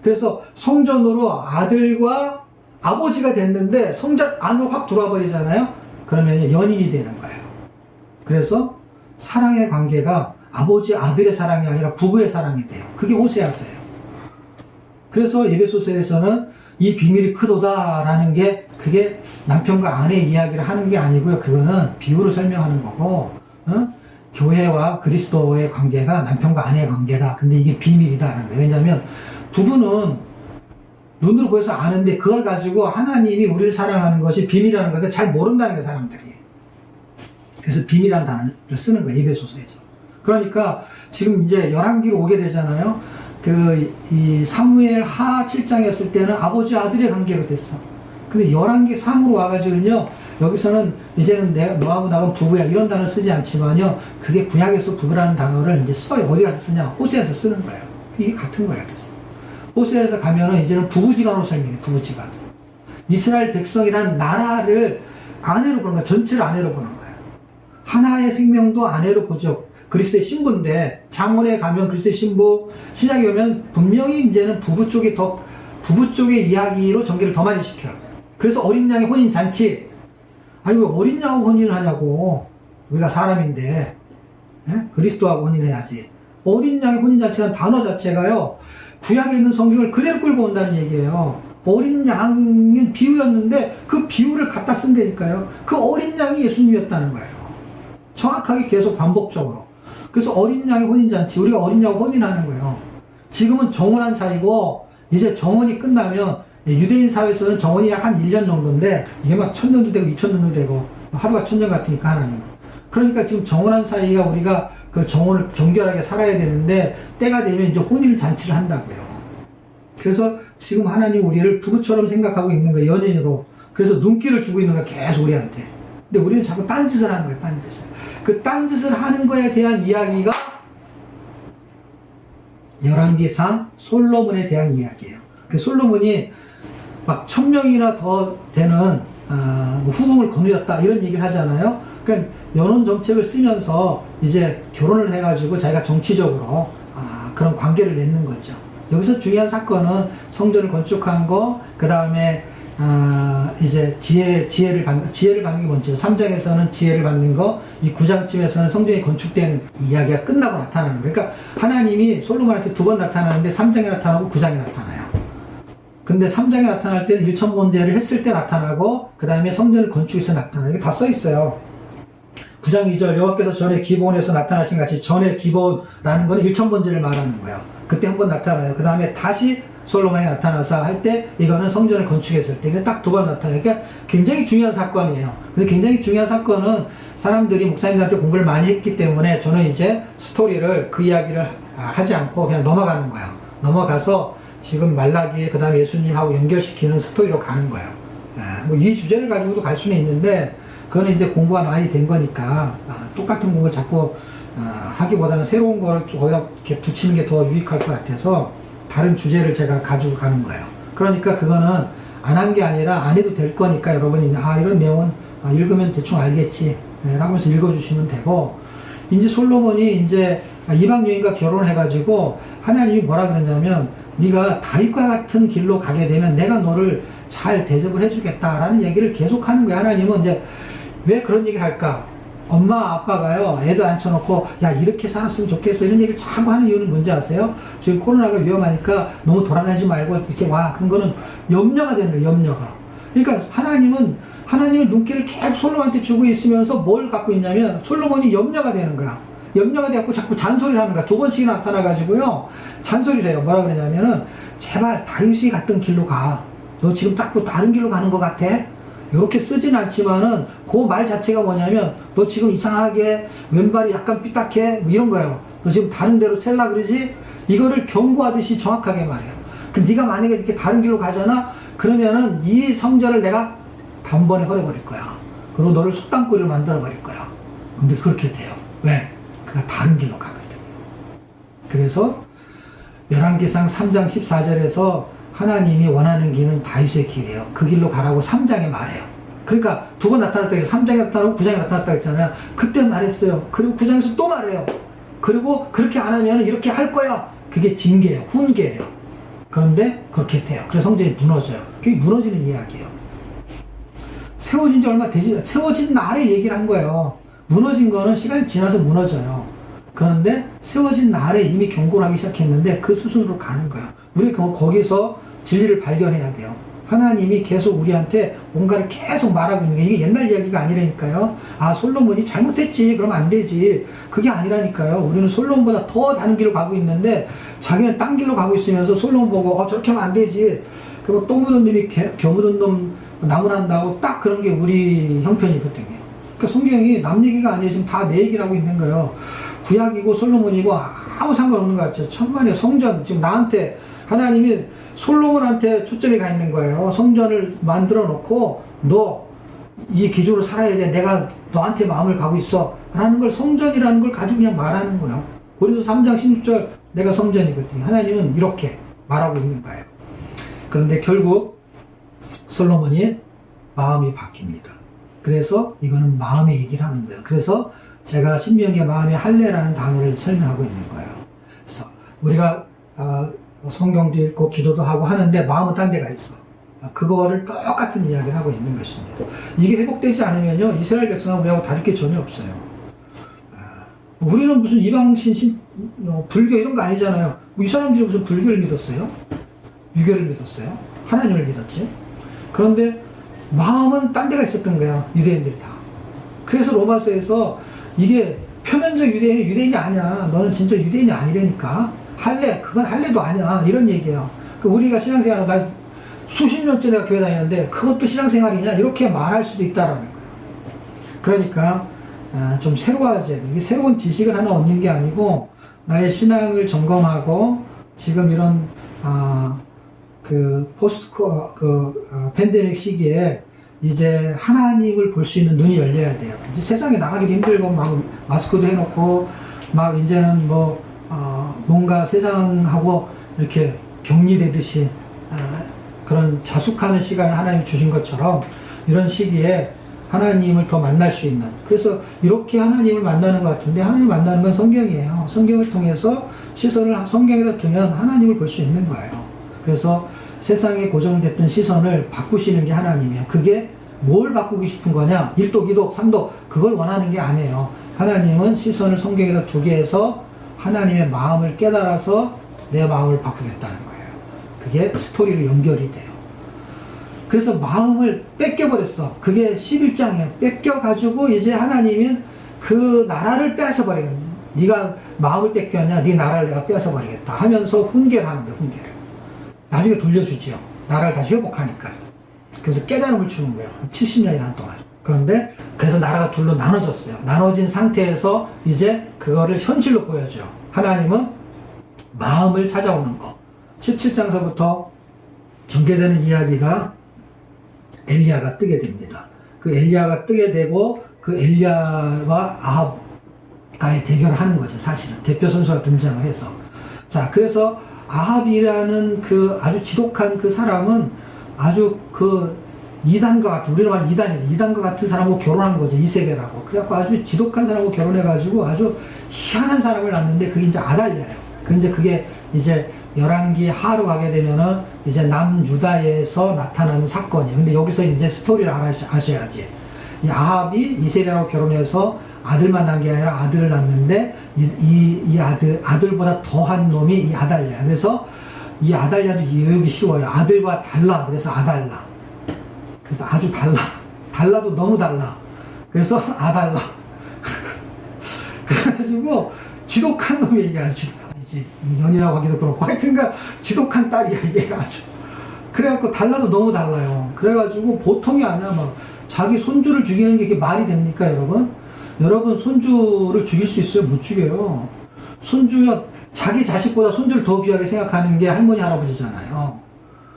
A: 그래서 성전으로 아들과 아버지가 됐는데 성전 안으로 확 들어와 버리잖아요. 그러면 연인이 되는 거예요. 그래서 사랑의 관계가 아버지 아들의 사랑이 아니라 부부의 사랑이 돼요. 그게 호세아서예요. 그래서 에베소서에서는 이 비밀이 크도다라는 게 그게 남편과 아내의 이야기를 하는 게 아니고요. 그거는 비유를 설명하는 거고, 교회와 그리스도의 관계가 남편과 아내의 관계다. 근데 이게 비밀이다라는 거예요. 왜냐하면 부부는 눈으로 보여서 아는데 그걸 가지고 하나님이 우리를 사랑하는 것이 비밀이라는 걸 잘 모른다는 거예요, 사람들이. 그래서 비밀이라는 단어를 쓰는 거예요, 에베소서에서. 그러니까 지금 이제 열왕기로 오게 되잖아요. 이 사무엘 하 7장에 했을 때는 아버지 아들의 관계가 됐어. 근데 열왕기 3으로 와가지고는요, 여기서는 이제는 너하고 나하고 부부야 이런 단어를 쓰지 않지만요, 그게 구약에서 부부라는 단어를 이제 써요. 어디 가서 쓰냐? 호세에서 쓰는 거예요. 이게 같은 거야. 그래서 호세에서 가면은 이제는 부부지간으로 설명해. 부부지간. 이스라엘 백성이란 나라를 아내로 보는 거야. 전체를 아내로 보는 거야. 하나의 생명도 아내로 보죠. 그리스도의 신부인데, 장원에 가면 그리스도의 신부, 신약에 오면 분명히 이제는 부부 쪽의 이야기로 전개를 더 많이 시켜요. 그래서 어린 양의 혼인잔치. 아니, 왜 어린 양하고 혼인을 하냐고. 우리가 사람인데, 그리스도하고 혼인해야지. 어린 양의 혼인잔치라는 단어 자체가요, 구약에 있는 성경을 그대로 끌고 온다는 얘기예요. 어린 양은 비유였는데, 그 비유를 갖다 쓴다니까요. 그 어린 양이 예수님이었다는 거예요. 정확하게 계속 반복적으로. 그래서 어린 양의 혼인잔치, 우리가 어린 양하고 혼인하는 거예요. 지금은 정혼한 사이고, 이제 정혼이 끝나면, 유대인 사회에서는 정혼이 약 한 1년 정도인데, 이게 막 1000년도 되고 2000년도 되고, 하루가 1000년 같으니까 하나님은. 그러니까 지금 정혼한 사이가 우리가 그 정혼을 정결하게 살아야 되는데, 때가 되면 이제 혼인 잔치를 한다고요. 그래서 지금 하나님 우리를 부부처럼 생각하고 있는 거예요, 연인으로. 그래서 눈길을 주고 있는 거야, 계속 우리한테. 근데 우리는 자꾸 딴짓을 하는 거예요, 딴짓을. 그 딴짓을 하는 거에 대한 이야기가 열왕기상 솔로몬에 대한 이야기예요. 그 솔로몬이 막 1000명이나 더 되는 후궁을 거느렸다 이런 얘기를 하잖아요. 그러니까 연혼 정책을 쓰면서 이제 결혼을 해가지고 자기가 정치적으로 그런 관계를 맺는 거죠. 여기서 중요한 사건은 성전을 건축한 거, 그 다음에 이제 지혜를 받는 게 뭔지, 3장에서는 지혜를 받는 거, 이 9장쯤에서는 성전이 건축된 이야기가 끝나고 나타나는 거예요. 그러니까 하나님이 솔로몬한테 2번 나타나는데 3장에 나타나고 9장에 나타나요. 근데 3장에 나타날 때는 일천번제를 했을 때 나타나고, 그 다음에 성전을 건축해서 나타나요. 이게 다 써 있어요. 9장 2절, 여호와께서 전에 기브온에서 나타나신 같이, 전에 기브온라는 거는 일천번제를 말하는 거예요. 그때 한번 나타나요. 그 다음에 다시 솔로몬이 나타나서 할 때, 이거는 성전을 건축했을 때, 딱 2번 나타나요. 그러니까 굉장히 중요한 사건이에요. 근데 굉장히 중요한 사건은 사람들이 목사님들한테 공부를 많이 했기 때문에 저는 이제 스토리를, 그 이야기를 하지 않고 그냥 넘어가는 거예요. 넘어가서 지금 말라기, 그 다음에 예수님하고 연결시키는 스토리로 가는 거예요. 뭐 이 주제를 가지고도 갈 수는 있는데, 그거는 이제 공부가 많이 된 거니까, 똑같은 공부를 자꾸 하기보다는 새로운 거를 거기다 이렇게 붙이는 게 더 유익할 것 같아서 다른 주제를 제가 가지고 가는 거예요. 그러니까 그거는 안 한 게 아니라 안 해도 될 거니까 여러분이 이런 내용은 읽으면 대충 알겠지 라고 하면서 읽어주시면 되고, 이제 솔로몬이 이제 이방 여인과 결혼해가지고 하나님이 뭐라 그러냐면, 네가 다윗과 같은 길로 가게 되면 내가 너를 잘 대접을 해주겠다라는 얘기를 계속하는 거야. 하나님은 이제 왜 그런 얘기를 할까? 엄마 아빠가요, 애들 앉혀놓고 야 이렇게 살았으면 좋겠어 이런 얘기를 자꾸 하는 이유는 뭔지 아세요? 지금 코로나가 위험하니까 너무 돌아다니지 말고 이렇게 와. 그런 거는 염려가 되는 거예요. 염려가. 그러니까 하나님의 눈길을 계속 솔로몬한테 주고 있으면서 뭘 갖고 있냐면, 솔로몬이 염려가 되는 거야. 염려가 되고 자꾸 잔소리를 하는 거야. 2번씩이나 나타나가지고요, 잔소리를 해요. 뭐라 그러냐면은, 제발 다윗이 갔던 길로 가. 너 지금 딱 다른 길로 가는 것 같아? 이렇게 쓰진 않지만은 그 말 자체가 뭐냐면, 너 지금 이상하게 왼발이 약간 삐딱해 뭐 이런 거예요. 너 지금 다른 데로 셀라 그러지? 이거를 경고하듯이 정확하게 말해요. 그 네가 만약에 이렇게 다른 길로 가잖아, 그러면은 이 성전을 내가 단번에 헐어버릴 거야. 그리고 너를 속담꾼으로 만들어 버릴 거야. 근데 그렇게 돼요. 왜? 그가 다른 길로 가거든. 그래서 열왕기상 3장 14절에서 하나님이 원하는 길은 다윗의 길이에요. 그 길로 가라고 3장에 말해요. 그러니까 2번 나타났다 해서 3장에 나타나고 9장에 나타났다 했잖아요. 그때 말했어요. 그리고 9장에서 또 말해요. 그리고 그렇게 안 하면 이렇게 할 거야. 그게 징계예요. 훈계예요. 그런데 그렇게 돼요. 그래서 성전이 무너져요. 그게 무너지는 이야기예요. 세워진 지 얼마 되지, 세워진 날에 얘기를 한 거예요. 무너진 거는 시간이 지나서 무너져요. 그런데 세워진 날에 이미 경고를 하기 시작했는데 그 수순으로 가는 거야. 우리 거기서 진리를 발견해야 돼요. 하나님이 계속 우리한테 뭔가를 계속 말하고 있는 게 이게 옛날 이야기가 아니라니까요. 아, 솔로몬이 잘못했지. 그러면 안 되지. 그게 아니라니까요. 우리는 솔로몬보다 더 다른 길로 가고 있는데 자기는 딴 길로 가고 있으면서 솔로몬 보고 저렇게 하면 안 되지. 그리고 똥 묻은 놈이 겨 묻은 놈 나무란다고 딱 그런 게 우리 형편이거든요. 그러니까 성경이 남 얘기가 아니에요. 지금 다 내 얘기를 하고 있는 거예요. 구약이고 솔로몬이고 아무 상관없는 것 같죠. 천만의 성전, 지금 나한테 하나님이 솔로몬한테 초점이 가 있는 거예요. 성전을 만들어 놓고 너 이 기준으로 살아야 돼. 내가 너한테 마음을 가고 있어. 라는 걸 성전이라는 걸 가지고 그냥 말하는 거예요. 고린도서 3장 16절 내가 성전이거든요. 하나님은 이렇게 말하고 있는 거예요. 그런데 결국 솔로몬이 마음이 바뀝니다. 그래서 이거는 마음의 얘기를 하는 거예요. 그래서 제가 신명기의 마음의 할례라는 단어를 설명하고 있는 거예요. 그래서 우리가 성경도 읽고 기도도 하고 하는데 마음은 딴 데가 있어. 그거를 똑같은 이야기를 하고 있는 것입니다. 이게 회복되지 않으면요, 이스라엘 백성은 우리하고 다를 게 전혀 없어요. 우리는 무슨 이방신, 불교 이런 거 아니잖아요. 이 사람들이 무슨 불교를 믿었어요? 유교를 믿었어요? 하나님을 믿었지? 그런데 마음은 딴 데가 있었던 거야, 유대인들이 다. 그래서 로마서에서 이게 표면적 유대인이 아니야. 너는 진짜 유대인이 아니라니까. 할례, 그건 할례도 아니야. 이런 얘기예요. 우리가 신앙생활을 수십 년째 내가 교회 다니는데 그것도 신앙생활이냐? 이렇게 말할 수도 있다라는 거예요. 그러니까 좀 새로워야 돼. 이게 새로운 지식을 하나 얻는 게 아니고 나의 신앙을 점검하고 지금 이런 팬데믹 시기에 이제 하나님을 볼 수 있는 눈이 열려야 돼요. 이제 세상에 나가기도 힘들고 막 마스크도 해놓고 막 이제는 뭔가 세상하고 이렇게 격리되듯이 그런 자숙하는 시간을 하나님이 주신 것처럼 이런 시기에 하나님을 더 만날 수 있는, 그래서 이렇게 하나님을 만나는 것 같은데 하나님 만나는 건 성경이에요. 성경을 통해서 시선을 성경에다 두면 하나님을 볼 수 있는 거예요. 그래서 세상에 고정됐던 시선을 바꾸시는 게 하나님이에요. 그게 뭘 바꾸고 싶은 거냐? 1도, 2도, 3도 그걸 원하는 게 아니에요. 하나님은 시선을 성경에다 두게 해서 하나님의 마음을 깨달아서 내 마음을 바꾸겠다는 거예요. 그게 스토리로 연결이 돼요. 그래서 마음을 뺏겨버렸어. 그게 11장이에요. 뺏겨가지고 이제 하나님은 그 나라를 뺏어버리겠다. 네가 마음을 뺏겼냐? 네 나라를 내가 뺏어버리겠다 하면서 훈계를 하는 거예요. 훈계를. 나중에 돌려주지요. 나라를 다시 회복하니까. 그래서 깨달음을 주는 거예요. 70년이나 동안. 그런데 그래서 나라가 둘로 나눠졌어요. 나눠진 상태에서 이제 그거를 현실로 보여줘요. 하나님은 마음을 찾아오는 거. 17장서부터 전개되는 이야기가 엘리야가 뜨게 됩니다. 그 엘리야가 뜨게 되고 그 엘리야와 아합과의 대결을 하는 거죠. 사실은 대표 선수가 등장을 해서. 자, 그래서 아합이라는 그 아주 지독한 그 사람은 아주 그 이단과 같은, 우리로 말하면 이단이지, 이단과 같은 사람하고 결혼한 거죠. 이세벨하고. 그래갖고 아주 지독한 사람하고 결혼해가지고 아주 희한한 사람을 낳는데 그게 이제 아달랴예요. 그게 이제 열왕기 하로 가게 되면은 이제 남유다에서 나타나는 사건이에요. 근데 여기서 이제 스토리를 아셔야지. 이 아합이 이세벨하고 결혼해서 아들만 낳은 게 아니라 아들을 낳는데 이 아들보다 더한 놈이 이 아달랴. 그래서 이 아달랴도 외우기 쉬워요. 아들과 달라. 그래서 아달라. 그래서 아주 달라. 달라도 너무 달라. 그래서 아달라. 그래가지고 지독한 놈이 이게 아주 연이라고 하기도 그렇고 하여튼가 지독한 딸이야 이게 아주. 그래갖고 달라도 너무 달라요. 그래가지고 보통이 아니야. 막 자기 손주를 죽이는 게 이게 말이 됩니까, 여러분? 여러분 손주를 죽일 수 있어요? 못 죽여요. 손주야, 자기 자식보다 손주를 더 귀하게 생각하는 게 할머니 할아버지잖아요.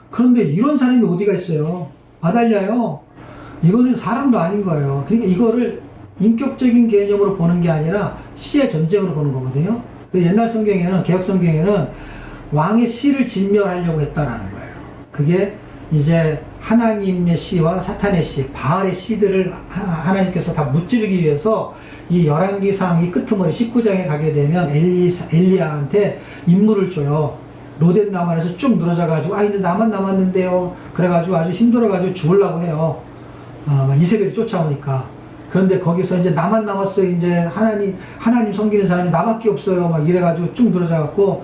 A: 그런데 이런 사람이 어디가 있어요? 아달랴요. 이거는 사람도 아닌 거예요. 그러니까 이거를 인격적인 개념으로 보는 게 아니라 씨의 전쟁으로 보는 거거든요. 옛날 성경에는, 개혁 성경에는 왕의 씨를 진멸하려고 했다라는 거예요. 그게 이제 하나님의 씨와 사탄의 씨, 바알의 씨들을 하나님께서 다 무찌르기 위해서 이 열왕기상 이 끄트머리 19장에 가게 되면 엘리야한테 임무를 줘요. 로뎀 나만에서 쭉 늘어져가지고 이제 나만 남았는데요. 그래가지고 아주 힘들어가지고 죽으려고 해요. 이세벨이 쫓아오니까. 그런데 거기서 이제 나만 남았어요. 이제 하나님 섬기는 사람이 나밖에 없어요. 막 이래가지고 쭉 늘어져갖고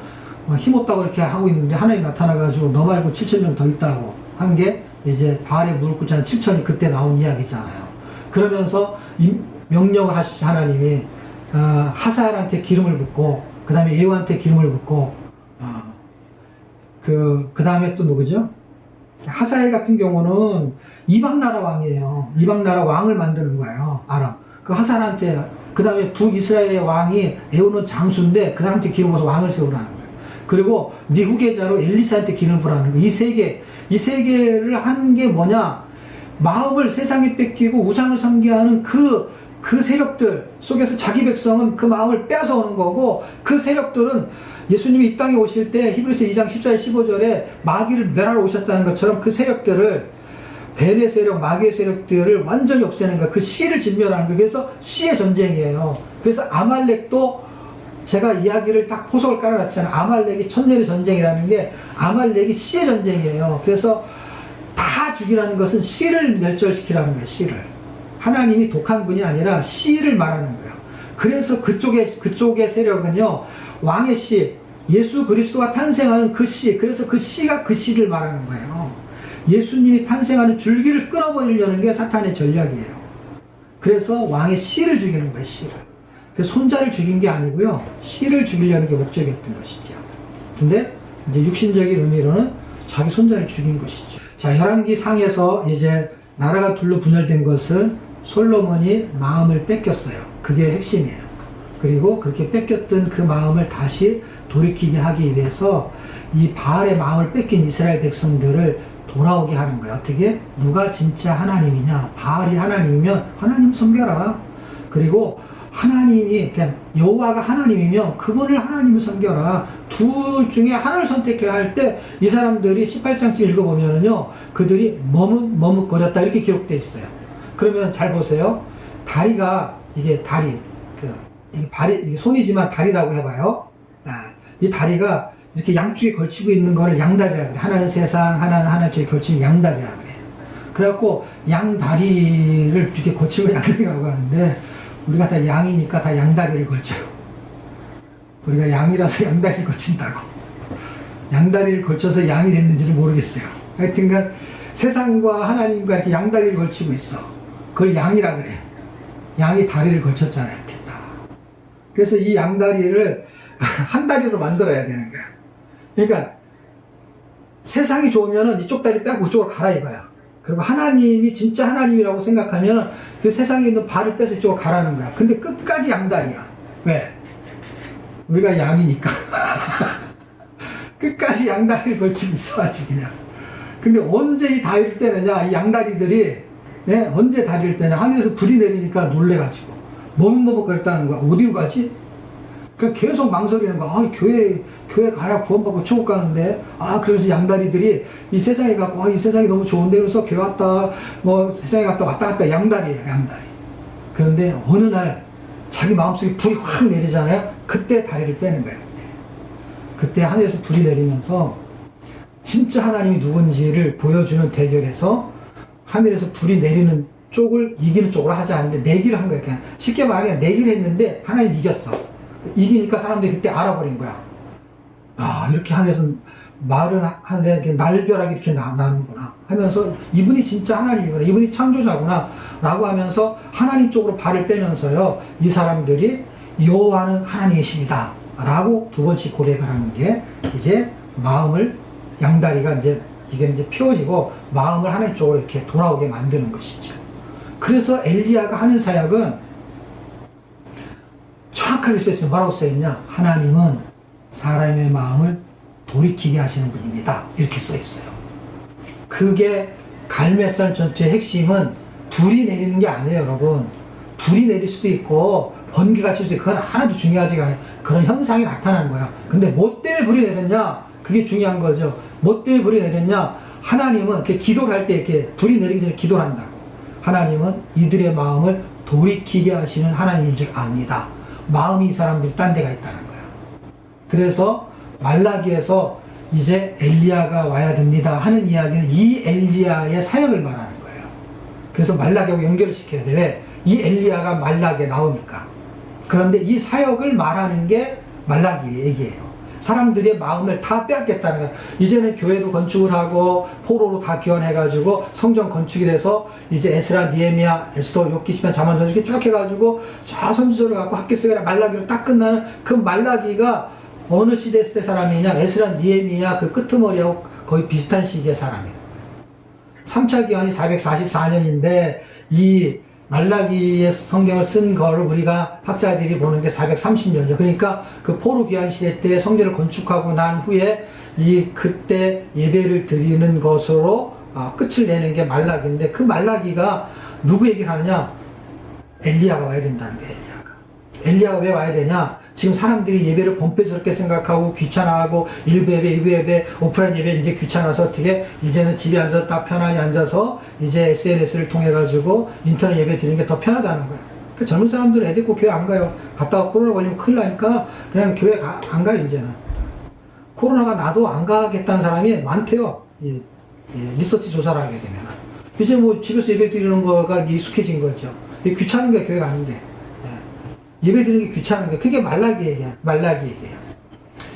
A: 힘없다고 이렇게 하고 있는데 하나님 나타나가지고 너 말고 7,000명 더 있다고 한 게 이제 바알의 무릎 꿇지 않은 7,000이 그때 나온 이야기잖아요. 그러면서 명령을 하시지 하나님이 하사엘한테 기름을 붓고 그 다음에 예후한테 기름을 붓고 그 다음에 또 누구죠? 하사엘 같은 경우는 이방 나라 왕이에요. 이방 나라 왕을 만드는 거예요. 아람. 그 하사엘한테 그 다음에 북이스라엘의 왕이 에우는 장수인데 그 사람한테 기름 부어서 왕을 세우라는 거예요. 그리고 네 후계자로 엘리사한테 기름을 부라는 거예요. 이 세 개를 한 게 뭐냐? 마음을 세상에 뺏기고 우상을 섬기하는 그 세력들 속에서 자기 백성은 그 마음을 빼앗아오는 거고, 그 세력들은 예수님이 이 땅에 오실 때 히브리서 2장 14절 15절에 마귀를 멸하러 오셨다는 것처럼 그 세력들을, 벨의 세력, 마귀의 세력들을 완전히 없애는 거예요. 그 씨를 진멸하는 거예요. 그래서 씨의 전쟁이에요. 그래서 아말렉도 제가 이야기를 딱 포석을 깔아놨잖아요. 아말렉이 천년의 전쟁이라는 게 아말렉이 씨의 전쟁이에요. 그래서 다 죽이라는 것은 씨를 멸절시키라는 거예요. 씨를. 하나님이 독한 분이 아니라 씨를 말하는 거예요. 그래서 그쪽의 세력은요, 왕의 씨, 예수 그리스도가 탄생하는 그 씨, 그래서 그 씨가 그 씨를 말하는 거예요. 예수님이 탄생하는 줄기를 끊어버리려는 게 사탄의 전략이에요. 그래서 왕의 씨를 죽이는 거예요, 씨를. 그래서 손자를 죽인 게 아니고요, 씨를 죽이려는 게 목적이었던 것이죠. 근데 이제 육신적인 의미로는 자기 손자를 죽인 것이죠. 자, 열왕기 상에서 이제 나라가 둘로 분열된 것은 솔로몬이 마음을 뺏겼어요. 그게 핵심이에요. 그리고 그렇게 뺏겼던 그 마음을 다시 돌이키게 하기 위해서 이 바알의 마음을 뺏긴 이스라엘 백성들을 돌아오게 하는 거예요. 어떻게? 누가 진짜 하나님이냐? 바알이 하나님이면 하나님 섬겨라. 그리고 하나님이 그냥 여호와가 하나님이면 그분을 하나님을 섬겨라. 둘 중에 하나를 선택해야 할 때 이 사람들이 18장쯤 읽어보면은요, 그들이 머뭇거렸다 이렇게 기록되어 있어요. 그러면 잘 보세요. 다리가, 이게 다리, 이게 손이지만 다리라고 해봐요. 이 다리가 이렇게 양쪽에 걸치고 있는 거를 양다리라고 그래. 하나는 세상, 하나는 하나 쪽에 걸치는 양다리라고 그래. 그래갖고 양다리를 이렇게 걸치고 양다리라고 하는데, 우리가 다 양이니까 다 양다리를 걸쳐요. 우리가 양이라서 양다리를 걸친다고. 양다리를 걸쳐서 양이 됐는지를 모르겠어요. 하여튼간 세상과 하나님과 이렇게 양다리를 걸치고 있어. 그걸 양이라 그래. 양이 다리를 걸쳤잖아요. 이렇게 딱. 그래서 이 양다리를 한 다리로 만들어야 되는 거야. 그러니까 세상이 좋으면은 이쪽 다리 빼고 그쪽으로 갈아입어요. 그리고 하나님이 진짜 하나님이라고 생각하면 그 세상에 있는 발을 빼서 이쪽으로 가라는 거야. 근데 끝까지 양다리야. 왜? 우리가 양이니까. 끝까지 양다리를 걸치고 있어가지고 그냥. 근데 언제 이 다리를 빼느냐? 이 양다리들이, 예? 언제 다리를 빼냐? 하늘에서 불이 내리니까 놀래가지고 머뭇머뭇거렸다는 거야. 어디로 가지? 그냥 계속 망설이는 거야. 교회 가야 구원받고 천국 가는데, 그러면서 양다리들이 이 세상에 갖고, 이 세상이 너무 좋은데, 그래서 교회 왔다, 세상에 갔다 왔다 갔다 양다리예요, 양다리. 그런데 어느 날 자기 마음속에 불이 확 내리잖아요. 그때 다리를 빼는 거예요. 그때 하늘에서 불이 내리면서 진짜 하나님이 누군지를 보여주는 대결에서 하늘에서 불이 내리는 쪽을 이기는 쪽으로 하지 않는데 내기를 한 거예요. 그냥 쉽게 말하면 내기를 했는데 하나님이 이겼어. 이기니까 사람들이 그때 알아버린 거야. 이렇게 하늘에서 말은 하늘에 날벼락이 이렇게 나는구나 하면서 이분이 진짜 하나님이구나, 이분이 창조자구나 라고 하면서 하나님 쪽으로 발을 빼면서요, 이 사람들이 여호와는 하나님이십니다 라고 두 번씩 고백을 하는 게 이제 마음을, 양다리가 이게 이제 표현이고 마음을 하나님 쪽으로 이렇게 돌아오게 만드는 것이죠. 그래서 엘리야가 하는 사역은 정확하게 써있어요. 뭐라고 써있냐? 하나님은 사람의 마음을 돌이키게 하시는 분입니다. 이렇게 써있어요. 그게 갈멜산 전투의 핵심은 불이 내리는 게 아니에요, 여러분. 불이 내릴 수도 있고 번개가 칠 수도 있고 그건 하나도 중요하지가 않아요. 그런 현상이 나타나는 거야. 근데 뭐 때문에 불이 내렸냐? 그게 중요한 거죠. 뭐 때문에 불이 내렸냐? 하나님은 이렇게 기도를 할 때 이렇게 불이 내리기 전에 기도를 한다고. 하나님은 이들의 마음을 돌이키게 하시는 하나님인 줄 압니다. 마음이 이 사람들이 딴 데가 있다는 거야. 그래서 말라기에서 이제 엘리야가 와야 됩니다 하는 이야기는 이 엘리야의 사역을 말하는 거예요. 그래서 말라기하고 연결을 시켜야 돼. 왜? 이 엘리야가 말라기에 나오니까. 그런데 이 사역을 말하는 게 말라기 얘기예요. 사람들의 마음을 다 빼앗겠다는 거야. 이제는 교회도 건축을 하고 포로로 다 기원해가지고 성전 건축이 돼서 이제 에스라, 니에미야, 에스더, 욥기, 시편, 잠언, 전서기 쭉 해가지고 저 선지서를 갖고 학개서기랑 말라기로 딱 끝나는 그 말라기가 어느 시대 사람이냐? 에스라, 니에미야 그 끄트머리하고 거의 비슷한 시기의 사람이에요. 3차 기원이 444년인데 이 말라기의 성경을 쓴 거를 우리가 학자들이 보는 게 430년이죠. 그러니까 그 포로 귀환 시대 때 성전을 건축하고 난 후에 그때 예배를 드리는 것으로 끝을 내는 게 말라기인데, 그 말라기가 누구 얘기를 하느냐? 엘리야가 와야 된다는 거예요. 엘리야가 왜 와야 되냐? 지금 사람들이 예배를 범패스럽게 생각하고 귀찮아하고 일부 예배, 일부 예배, 오프라인 예배 이제 귀찮아서 어떻게 이제는 집에 앉아서 딱 편하게 앉아서 이제 SNS를 통해 가지고 인터넷 예배 드리는 게 더 편하다는 거야. 그 젊은 사람들은 애 데리고 교회 안 가요. 갔다가 코로나 걸리면 큰일 나니까 그냥 교회 안 가요, 이제는. 코로나가 나도 안 가겠다는 사람이 많대요. 리서치 조사를 하게 되면. 이제 뭐 집에서 예배 드리는 거가 익숙해진 거죠. 귀찮은 게 교회가 아닌데. 예배 드리는 게 귀찮은 거예요. 그게 말라기 얘기야.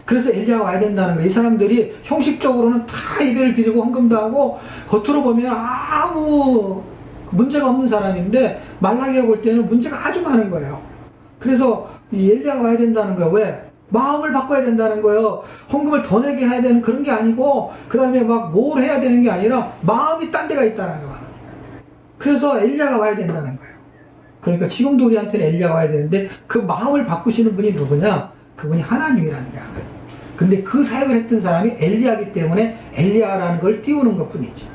A: 그래서 엘리야가 와야 된다는 거예요. 이 사람들이 형식적으로는 다 예배를 드리고 헌금도 하고 겉으로 보면 아무 문제가 없는 사람인데 말라기가 볼 때는 문제가 아주 많은 거예요. 그래서 이 엘리야가 와야 된다는 거예요. 왜? 마음을 바꿔야 된다는 거예요. 헌금을 더 내게 해야 되는 그런 게 아니고, 그 다음에 막 뭘 해야 되는 게 아니라 마음이 딴 데가 있다는 거예요. 그래서 엘리야가 와야 된다는 거예요. 그러니까 지금도 우리한테는 엘리야가 와야 되는데 그 마음을 바꾸시는 분이 누구냐? 그분이 하나님이라는 거야. 근데 그 사역을 했던 사람이 엘리야이기 때문에 엘리야라는 걸 띄우는 것 뿐이죠.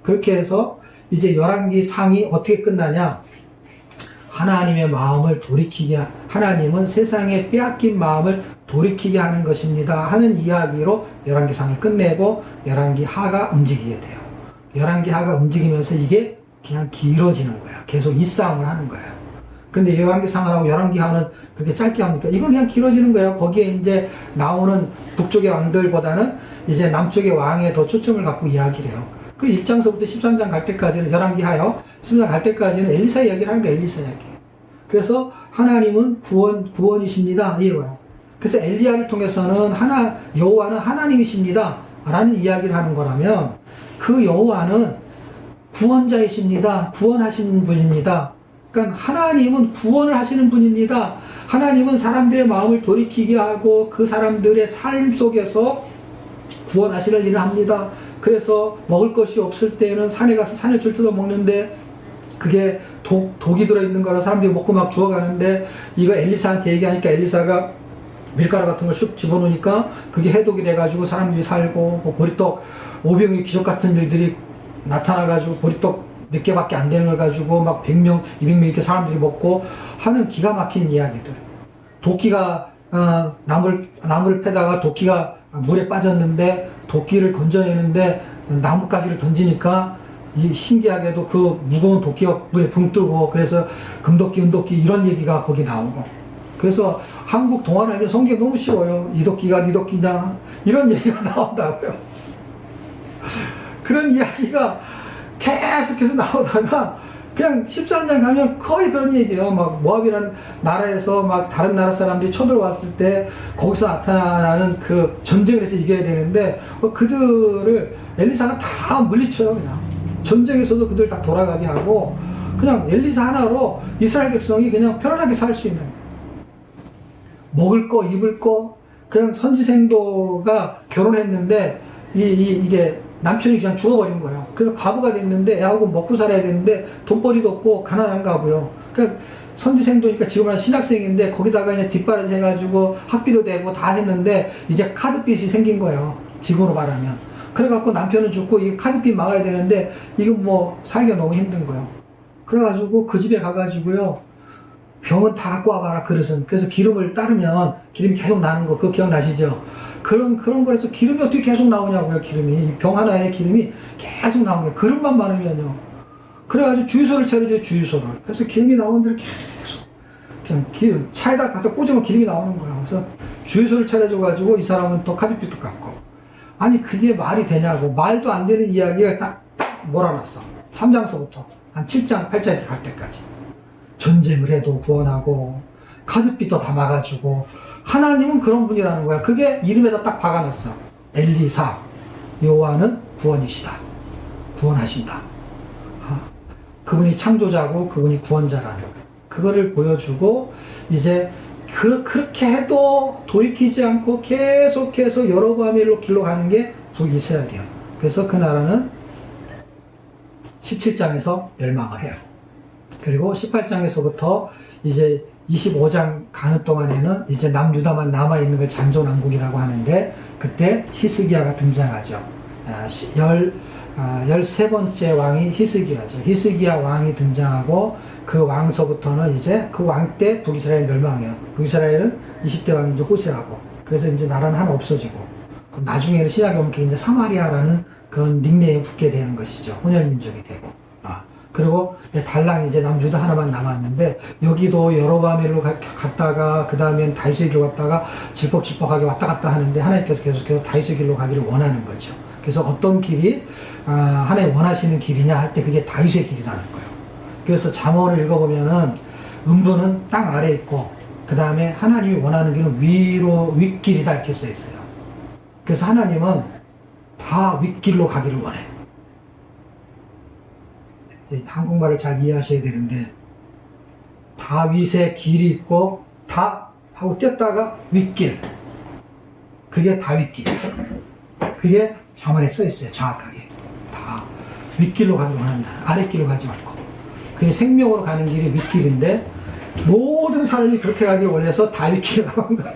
A: 그렇게 해서 이제 열왕기 상이 어떻게 끝나냐? 하나님의 마음을 돌이키게, 하나님은 세상에 빼앗긴 마음을 돌이키게 하는 것입니다 하는 이야기로 열왕기 상을 끝내고 열왕기 하가 움직이게 돼요. 열왕기 하가 움직이면서 이게 그냥 길어지는 거야. 계속 이 싸움을 하는 거야. 근데 열왕기 상하고 열왕기 하는 그렇게 짧게 합니까? 이건 그냥 길어지는 거예요. 거기에 이제 나오는 북쪽의 왕들보다는 이제 남쪽의 왕에 더 초점을 갖고 이야기를 해요. 그 1장서부터 13장 갈 때까지는 열왕기 하요. 13장 갈 때까지는 엘리사 이야기를 하는 거예요. 엘리사 이야기. 그래서 하나님은 구원이십니다. 이거예요. 그래서 엘리야를 통해서는 여호와는 하나님이십니다 라는 이야기를 하는 거라면, 그 여호와는 구원자이십니다. 구원하시는 분입니다. 그러니까 하나님은 구원을 하시는 분입니다. 하나님은 사람들의 마음을 돌이키게 하고 그 사람들의 삶 속에서 구원하시는 일을 합니다. 그래서 먹을 것이 없을 때는 산에 가서 산에줄 뜯어 먹는데 그게 독이 들어있는 거라 사람들이 먹고 막 죽어가는데, 이거 엘리사한테 얘기하니까 엘리사가 밀가루 같은 걸 슉 집어넣으니까 그게 해독이 돼가지고 사람들이 살고, 뭐 보리떡 오병의 기적 같은 일들이 나타나가지고 보리떡 몇 개밖에 안 되는 걸 가지고 막 100명, 200명 이렇게 사람들이 먹고 하는 기가 막힌 이야기들. 도끼가 나무를 패다가 도끼가 물에 빠졌는데 도끼를 건져내는데 나뭇가지를 던지니까 이 신기하게도 그 무거운 도끼가 물에 붕 뜨고, 그래서 금도끼, 은도끼 이런 얘기가 거기 나오고. 그래서 한국 동화를 하면 성경이 너무 쉬워요. 이 도끼가 네 도끼냐 이런 얘기가 나온다고요. 그런 이야기가 계속해서 나오다가 그냥 13장 가면 거의 그런 얘기예요. 막 모압이라는 나라에서 막 다른 나라 사람들이 쳐들어왔을 때 거기서 나타나는 그 전쟁을 해서 이겨야 되는데 그들을 엘리사가 다 물리쳐요. 그냥 전쟁에서도 그들 다 돌아가게 하고, 그냥 엘리사 하나로 이스라엘 백성이 그냥 편안하게 살 수 있는 거예요. 먹을 거, 입을 거. 그냥 선지생도가 결혼했는데 이게 남편이 그냥 죽어버린 거예요. 그래서 과부가 됐는데 애하고 먹고 살아야 되는데 돈벌이도 없고 가난한 과부요. 그러니까 선지생도니까 지금은 신학생인데 거기다가 그냥 뒷바라지 해가지고 학비도 되고 다 했는데 이제 카드빚이 생긴 거예요. 지금으로 말하면. 그래갖고 남편은 죽고 이 카드빚 막아야 되는데 이거 뭐 살기가 너무 힘든 거예요. 그래가지고 그 집에 가가지고요. 병은 다 갖고 와봐라, 그릇은. 그래서 기름을 따르면 기름이 계속 나는 거, 그거 기억나시죠? 그런 거에서 기름이 어떻게 계속 나오냐고요, 기름이. 병 하나에 기름이 계속 나오는 거예요. 그릇만 많으면요. 그래가지고 주유소를 차려줘요, 주유소를. 그래서 기름이 나오는 데를 계속, 그냥 기름, 차에다 갖다 꽂으면 기름이 나오는 거예요. 그래서 주유소를 차려줘가지고 이 사람은 또 카드빚도 갚고. 아니, 그게 말이 되냐고. 말도 안 되는 이야기가 딱 몰아놨어. 3장서부터 한 7장, 8장 이렇게 갈 때까지. 전쟁을 해도 구원하고, 카드빚도 다 막아주고, 하나님은 그런 분이라는 거야. 그게 이름에다 딱 박아놨어. 엘리사, 여호와는 구원이시다. 구원하신다. 그분이 창조자고 그분이 구원자라는 거야. 그거를 보여주고 이제 그렇게 해도 돌이키지 않고 계속해서 여로보암의 길로 가는 게 북이스라엘이야. 그래서 그 나라는 17장에서 멸망을 해요. 그리고 18장에서부터 이제 25장 가는 동안에는 이제 남유다만 남아있는 걸 잔존왕국이라고 하는데 그때 히스기야가 등장하죠. 13번째 왕이 히스기야죠. 히스기야 왕이 등장하고 그 왕서부터는 이제 그 왕 때 북이스라엘 멸망해요. 북이스라엘은 20대 왕이 이제 호세하고 그래서 이제 나라는 하나 없어지고 그럼 나중에는 신약에 오면 이제 사마리아라는 그런 닉네임이 붙게 되는 것이죠. 혼혈민족이 되고. 그리고 달랑 이제 남유다 하나만 남았는데 여기도 여로보암으로 갔다가 그 다음엔 다윗의 길로 갔다가 질퍽질퍽하게 왔다 갔다 하는데 하나님께서 계속해서 다윗의 길로 가기를 원하는 거죠. 그래서 어떤 길이 하나님 원하시는 길이냐 할 때 그게 다윗의 길이라는 거예요. 그래서 잠언을 읽어보면은 음부는 땅 아래에 있고 그 다음에 하나님이 원하는 길은 윗길이다 이렇게 써 있어요. 그래서 하나님은 다 윗길로 가기를 원해. 한국말을 잘 이해하셔야 되는데 다윗의 길이 있고 다 하고 뛰었다가 윗길, 그게 다윗길. 그게 잠언에 써 있어요. 정확하게 다 윗길로 가기를 원한다. 아랫길로 가지 않고. 그게 생명으로 가는 길이 윗길인데 모든 사람이 그렇게 가길 원해서 다윗길로 나온 거야.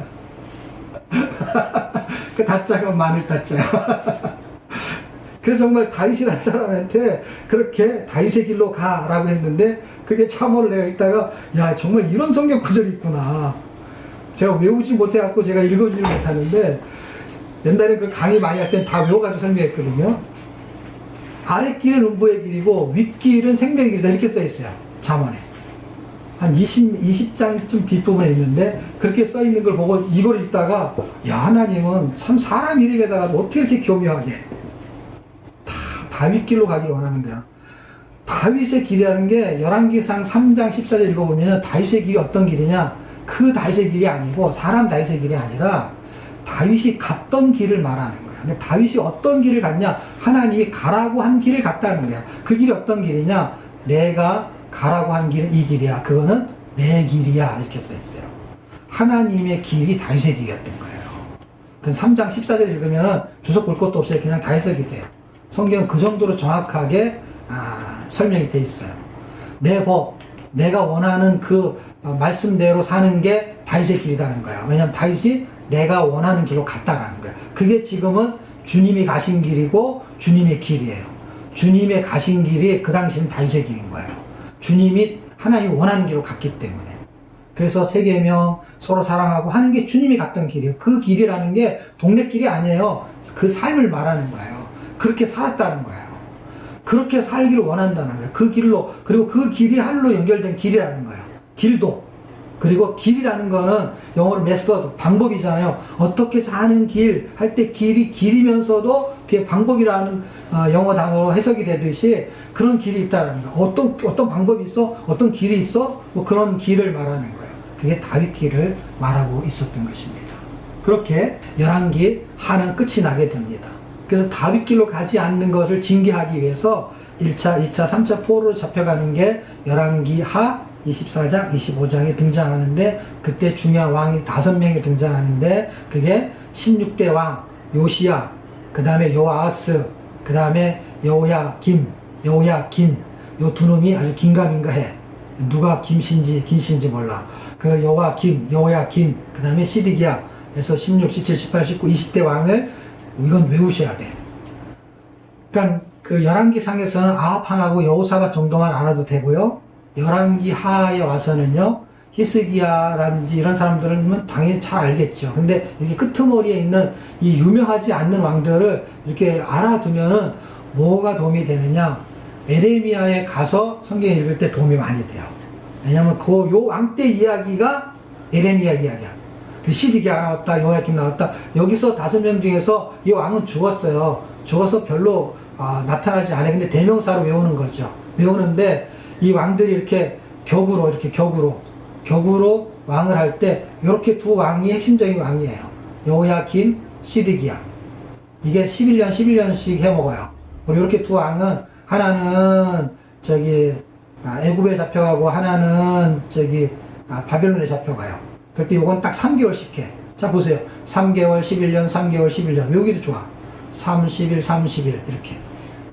A: 그 다자가 마늘 다자야. 그래서 정말 다윗이라는 사람한테 그렇게 다윗의 길로 가라고 했는데 그게 참호를 내가 읽다가 야 정말 이런 성경 구절이 있구나. 제가 외우지 못해갖고 제가 읽어주지 못하는데 옛날에 그 강의 많이 할 땐 다 외워가지고 설명했거든요. 아랫길은 음부의 길이고 윗길은 생명의 길이다 이렇게 써있어요. 잠언에. 한 20장쯤 뒷부분에 있는데 그렇게 써있는 걸 보고 이걸 읽다가 야 하나님은 참 사람 이름에다가 어떻게 이렇게 교묘하게 다윗 길로 가기를 원하는 거야. 다윗의 길이라는 게 열왕기상 3장 14절 읽어보면 다윗의 길이 어떤 길이냐 그 다윗의 길이 아니고 사람 다윗의 길이 아니라 다윗이 갔던 길을 말하는 거야. 근데 다윗이 어떤 길을 갔냐 하나님이 가라고 한 길을 갔다는 거야. 그 길이 어떤 길이냐 내가 가라고 한 길은 이 길이야. 그거는 내 길이야 이렇게 써있어요. 하나님의 길이 다윗의 길이었던 거예요. 그 3장 14절 읽으면 주석 볼 것도 없어요. 그냥 다 해석이 돼요. 성경은 그 정도로 정확하게 설명이 돼 있어요. 내 법, 내가 원하는 그 말씀대로 사는 게 다윗의 길이라는 거야. 왜냐하면 다윗이 내가 원하는 길로 갔다라는 거야. 그게 지금은 주님이 가신 길이고 주님의 길이에요. 주님의 가신 길이 그 당시는 다윗의 길인 거예요. 주님이 하나님이 원하는 길로 갔기 때문에. 그래서 세계명 서로 사랑하고 하는 게 주님이 갔던 길이에요. 그 길이라는 게 동네 길이 아니에요. 그 삶을 말하는 거예요. 그렇게 살았다는 거예요. 그렇게 살기를 원한다는 거예요. 그 길로, 그리고 그 길이 하늘로 연결된 길이라는 거예요. 길도. 그리고 길이라는 거는 영어로 메서드, 방법이잖아요. 어떻게 사는 길, 할 때 길이 길이면서도 그게 방법이라는 영어 단어로 해석이 되듯이 그런 길이 있다는 거예요. 어떤 방법이 있어? 어떤 길이 있어? 뭐 그런 길을 말하는 거예요. 그게 다윗 길을 말하고 있었던 것입니다. 그렇게 열왕기 하는 끝이 나게 됩니다. 그래서 다윗 길로 가지 않는 것을 징계하기 위해서 1차, 2차, 3차 포로로 잡혀가는 게 열왕기 하 24장, 25장에 등장하는데 그때 중요한 왕이 5명이 등장하는데 그게 16대 왕 요시야, 그 다음에 요아스, 그 다음에 여호야김, 여호야긴 요 두 놈이 아주 긴가민가해. 누가 김신지 긴신지 몰라. 그 여호야김, 그 다음에 시드기야 에서 16, 17, 18, 19, 20대 왕을 이건 외우셔야 돼. 그러니까 그 열왕기상에서는 아합하고 여호사밧 정도만 알아도 되고요. 열왕기 하에 와서는요, 히스기야라든지 이런 사람들은 당연히 잘 알겠죠. 근데 이렇게 끄트머리에 있는 이 유명하지 않는 왕들을 이렇게 알아두면은 뭐가 도움이 되느냐? 에레미야에 가서 성경 읽을 때 도움이 많이 돼요. 왜냐면 요 왕 때 이야기가 에레미야 이야기야. 그 시드기야 나왔다, 여호야김 나왔다. 여기서 5명 중에서 이 왕은 죽었어요. 죽어서 별로 나타나지 않아요. 근데 대명사로 외우는 거죠. 외우는데 이 왕들이 이렇게 격으로 왕을 할 때 이렇게 두 왕이 핵심적인 왕이에요. 여호야김, 시드기야. 이게 11년씩 해먹어요. 그리고 이렇게 두 왕은 하나는 애굽에 잡혀가고 하나는 바벨론에 잡혀가요. 그때 요건 딱 3개월씩 해. 자 보세요. 3개월, 11년, 3개월, 11년. 여기도 좋아. 30일, 30일 이렇게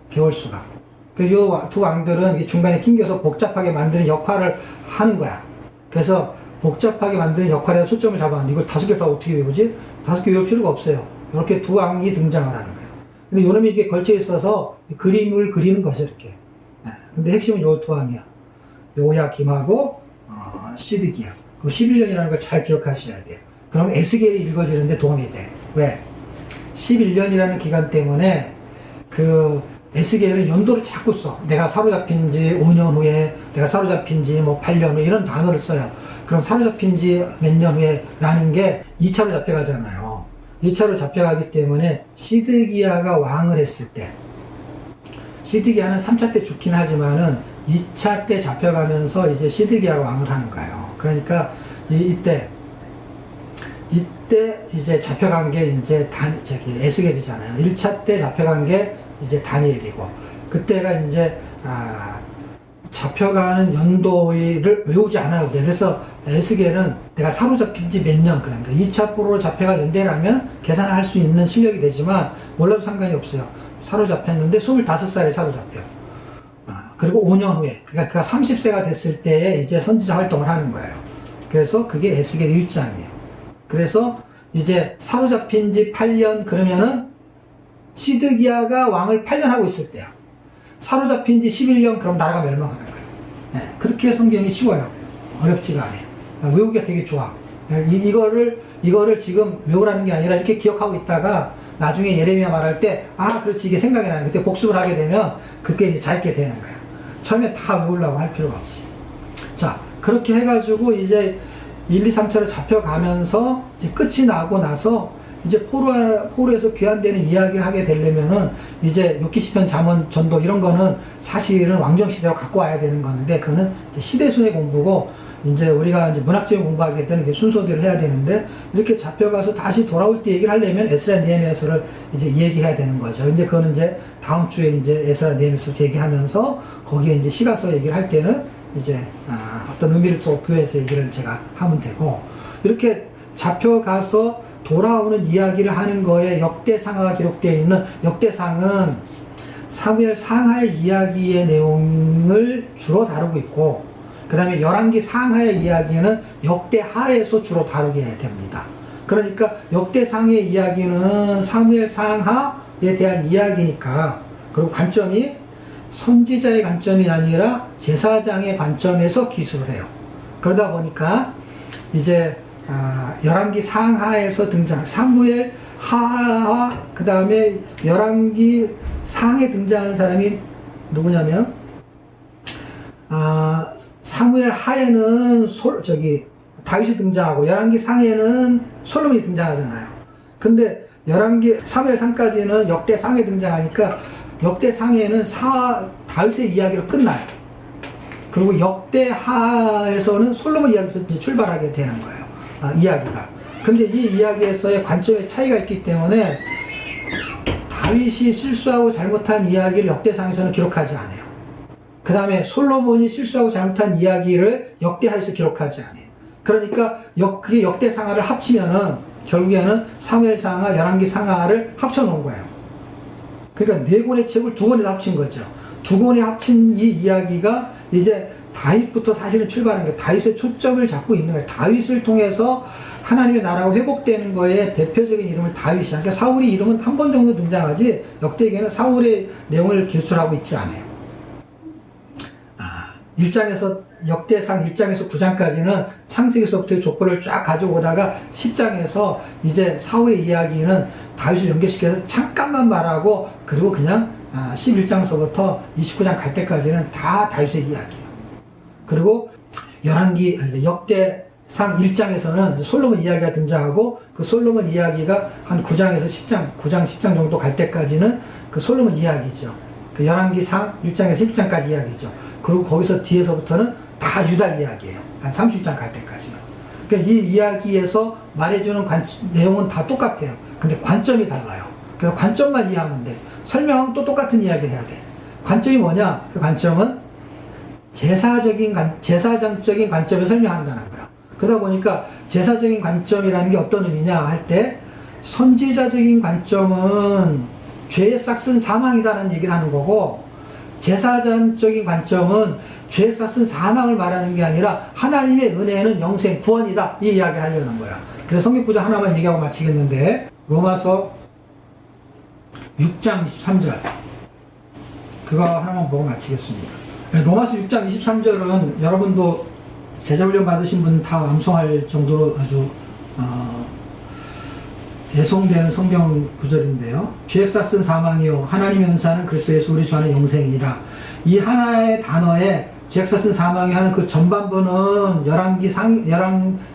A: 개월수가. 그래서 두 왕들은 중간에 낑겨서 복잡하게 만드는 역할을 하는 거야. 그래서 복잡하게 만드는 역할에 초점을 잡았는데 이걸 5개 다 어떻게 외우지? 5개 외울 필요가 없어요. 이렇게 두 왕이 등장을 하는 거예요. 근데 요놈이 이게 걸쳐 있어서 그림을 그리는 거죠, 이렇게. 근데 핵심은 요 두 왕이야. 요야김하고 시드기야. 그 11년이라는 걸 잘 기억하셔야 돼요. 그럼 에스겔이 읽어지는데 도움이 돼. 왜? 11년이라는 기간 때문에 에스겔은 연도를 자꾸 써. 내가 사로잡힌 지 5년 후에, 내가 사로잡힌 지 8년 후에 이런 단어를 써요. 그럼 사로잡힌 지 몇 년 후에 라는 게 2차로 잡혀가잖아요. 2차로 잡혀가기 때문에 시드기야가 왕을 했을 때, 시드기야는 3차 때 죽긴 하지만은 2차 때 잡혀가면서 이제 시드기야가 왕을 하는 거예요. 그러니까 이때 이제 잡혀간 게 이제 에스겔이잖아요. 1차 때 잡혀간 게 이제 다니엘이고, 그때가 이제 잡혀가는 연도를 외우지 않아도 돼. 그래서 에스겔은 내가 사로잡힌 지 몇 년, 그러니까 2차 포로로 잡혀간 연대라면 계산할 수 있는 실력이 되지만 몰라도 상관이 없어요. 사로잡혔는데 25살에 사로잡혀. 그리고 5년 후에, 그러니까 그가 30세가 됐을 때에 이제 선지자 활동을 하는 거예요. 그래서 그게 에스겔 1장이에요. 그래서 이제 사로잡힌 지 8년 그러면은 시드기야가 왕을 8년 하고 있을 때야. 사로잡힌 지 11년 그럼 나라가 멸망하는 거예요. 네, 그렇게 성경이 쉬워요. 어렵지가 않아요. 외우기가 되게 좋아. 이거를 지금 외우라는 게 아니라 이렇게 기억하고 있다가 나중에 예레미야 말할 때, 그렇지, 이게 생각이 나요. 그때 복습을 하게 되면 그게 이제 잘 있게 되는 거예요. 처음에 다 외우려고 할 필요가 없이. 자, 그렇게 해가지고 이제 1, 2, 3차로 잡혀가면서 이제 끝이 나고 나서 이제 포로에서 귀환되는 이야기를 하게 되려면은 이제 욥기시편, 잠언, 전도 이런 거는 사실은 왕정시대로 갖고 와야 되는 건데, 그거는 이제 시대순의 공부고, 이제 우리가 이제 문학적인 공부하게 되는 게 순서대로 해야 되는데, 이렇게 잡혀가서 다시 돌아올 때 얘기를 하려면 에스라, 느헤미야서를 이제 얘기해야 되는 거죠. 이제 그거는 이제 다음 주에 이제 에스라, 느헤미야서 얘기하면서 거기에 이제 시가서 얘기를 할 때는 이제 어떤 의미를 또 부여해서 얘기를 제가 하면 되고, 이렇게 잡혀가서 돌아오는 이야기를 하는 거에 역대상하가 기록되어 있는, 역대상은 사무엘 상하의 이야기의 내용을 주로 다루고 있고, 그 다음에 열왕기 상하의 이야기는 역대하에서 주로 다루게 됩니다. 그러니까 역대상의 이야기는 사무엘 상하에 대한 이야기니까, 그리고 관점이 선지자의 관점이 아니라 제사장의 관점에서 기술을 해요. 그러다 보니까 이제 열왕기 상하에서 등장, 사무엘 하하, 그 다음에 열왕기 상에 등장하는 사람이 누구냐면, 사무엘 하에는 다윗이 등장하고, 열왕기 상에는 솔로몬이 등장하잖아요. 근데 열왕기 사무엘 상까지는 역대 상에 등장하니까 역대 상에는 다윗의 이야기로 끝나요. 그리고 역대 하에서는 솔로몬 이야기부터 출발하게 되는 거예요. 이야기가. 근데 이 이야기에서의 관점의 차이가 있기 때문에 다윗이 실수하고 잘못한 이야기를 역대상에서는 기록하지 않아요. 그 다음에 솔로몬이 실수하고 잘못한 이야기를 역대하에서 기록하지 않아요. 그러니까 그게 역대상하를 합치면은 결국에는 사무엘상하, 열왕기 상하를 합쳐놓은 거예요. 그러니까 4권의 책을 2권에 합친 거죠. 2권에 합친 이 이야기가 이제 다윗부터 사실은 출발한 거예요. 다윗의 초점을 잡고 있는 거예요. 다윗을 통해서 하나님의 나라가 회복되는 거에 대표적인 이름을 다윗이야. 그러니까 사울의 이름은 한 번 정도 등장하지, 역대기에는 사울의 내용을 기술하고 있지 않아요. 1장에서 역대상 1장에서 9장까지는 창세기서부터의 족보를 쫙 가지고 오다가 10장에서 이제 사울의 이야기는 다윗을 연결시켜서 잠깐만 말하고, 그리고 그냥 11장서부터 29장 갈 때까지는 다 다윗의 이야기예요. 그리고 역대상 1장에서는 솔로몬 이야기가 등장하고, 그 솔로몬 이야기가 한 9장에서 10장 정도 갈 때까지는 그 솔로몬 이야기죠. 그 열왕기상 1장에서 10장까지 이야기죠. 그리고 거기서 뒤에서부터는 다 유다 이야기예요. 한 30장 갈 때까지는. 그러니까 이 이야기에서 말해주는 내용은 다 똑같아요. 근데 관점이 달라요. 그래서 관점만 이해하면 돼. 설명하면 또 똑같은 이야기를 해야 돼. 관점이 뭐냐? 그 관점은 제사적인 관점에 설명한다는 거야. 그러다 보니까 제사적인 관점이라는 게 어떤 의미냐 할 때, 선지자적인 관점은 죄의 싹은 사망이다라는 얘기를 하는 거고, 제사장적인 관점은 죄의 싹은 사망을 말하는 게 아니라 하나님의 은혜는 영생, 구원이다, 이 이야기를 하려는 거야. 그래서 성경 구절 하나만 얘기하고 마치겠는데, 로마서 6장 23절 그거 하나만 보고 마치겠습니다. 로마서 6장 23절은 여러분도 제자훈련 받으신 분 다 암송할 정도로 아주 애송되는 성경 구절인데요. 죄의 싹은 사망이요 하나님의 은사는 그리스도 예수 우리 주 안에 영생이니라. 이 하나의 단어에 죄의 싹은 사망이 하는 그 전반부는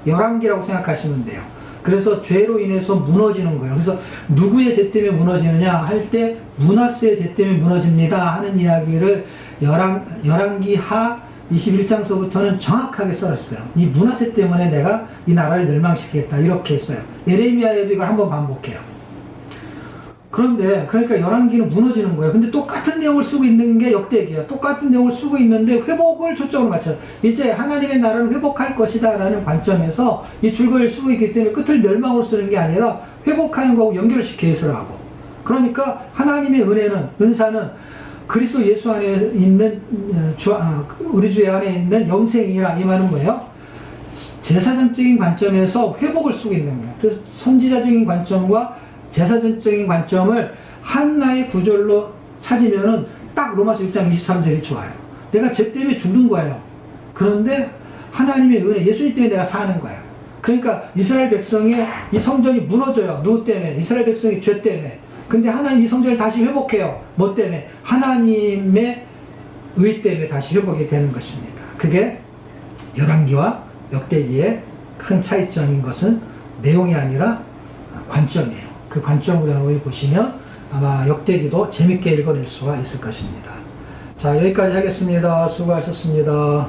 A: 열왕기라고 생각하시면 돼요. 그래서 죄로 인해서 무너지는 거예요. 그래서 누구의 죄 때문에 무너지느냐 할 때 므낫세의 죄 때문에 무너집니다 하는 이야기를 열왕기 하 21장서부터는 정확하게 써놨어요. 이 므낫세 때문에 내가 이 나라를 멸망시키겠다 이렇게 했어요. 예레미야에도 이걸 한번 반복해요. 그런데 그러니까 열왕기는 무너지는 거예요. 근데 똑같은 내용을 쓰고 있는 게 역대기예요. 똑같은 내용을 쓰고 있는데 회복을 초점으로 맞춰요. 이제 하나님의 나라를 회복할 것이다 라는 관점에서 이 줄거리를 쓰고 있기 때문에 끝을 멸망으로 쓰는 게 아니라 회복하는 거하고 연결시켜 해석을 하고, 그러니까 하나님의 은사는 그리스도 예수 안에 있는 우리 주 안에 있는 영생이라. 이 말은 뭐예요? 제사장적인 관점에서 회복을 쓰고 있는 거예요. 그래서 선지자적인 관점과 제사전적인 관점을 하나의 구절로 찾으면은 딱 로마서 6장 23절이 좋아요. 내가 죄 때문에 죽는 거예요. 그런데 하나님의 은혜, 예수님 때문에 내가 사는 거예요. 그러니까 이스라엘 백성의 이 성전이 무너져요. 누구 때문에? 이스라엘 백성의 죄 때문에. 근데 하나님 이 성전을 다시 회복해요. 뭐 때문에? 하나님의 의 때문에 다시 회복이 되는 것입니다. 그게 열왕기와 역대기의 큰 차이점인 것은 내용이 아니라 관점이에요. 그 관점으로 여러분이 보시면 아마 역대기도 재밌게 읽어낼 수가 있을 것입니다. 자, 여기까지 하겠습니다. 수고하셨습니다.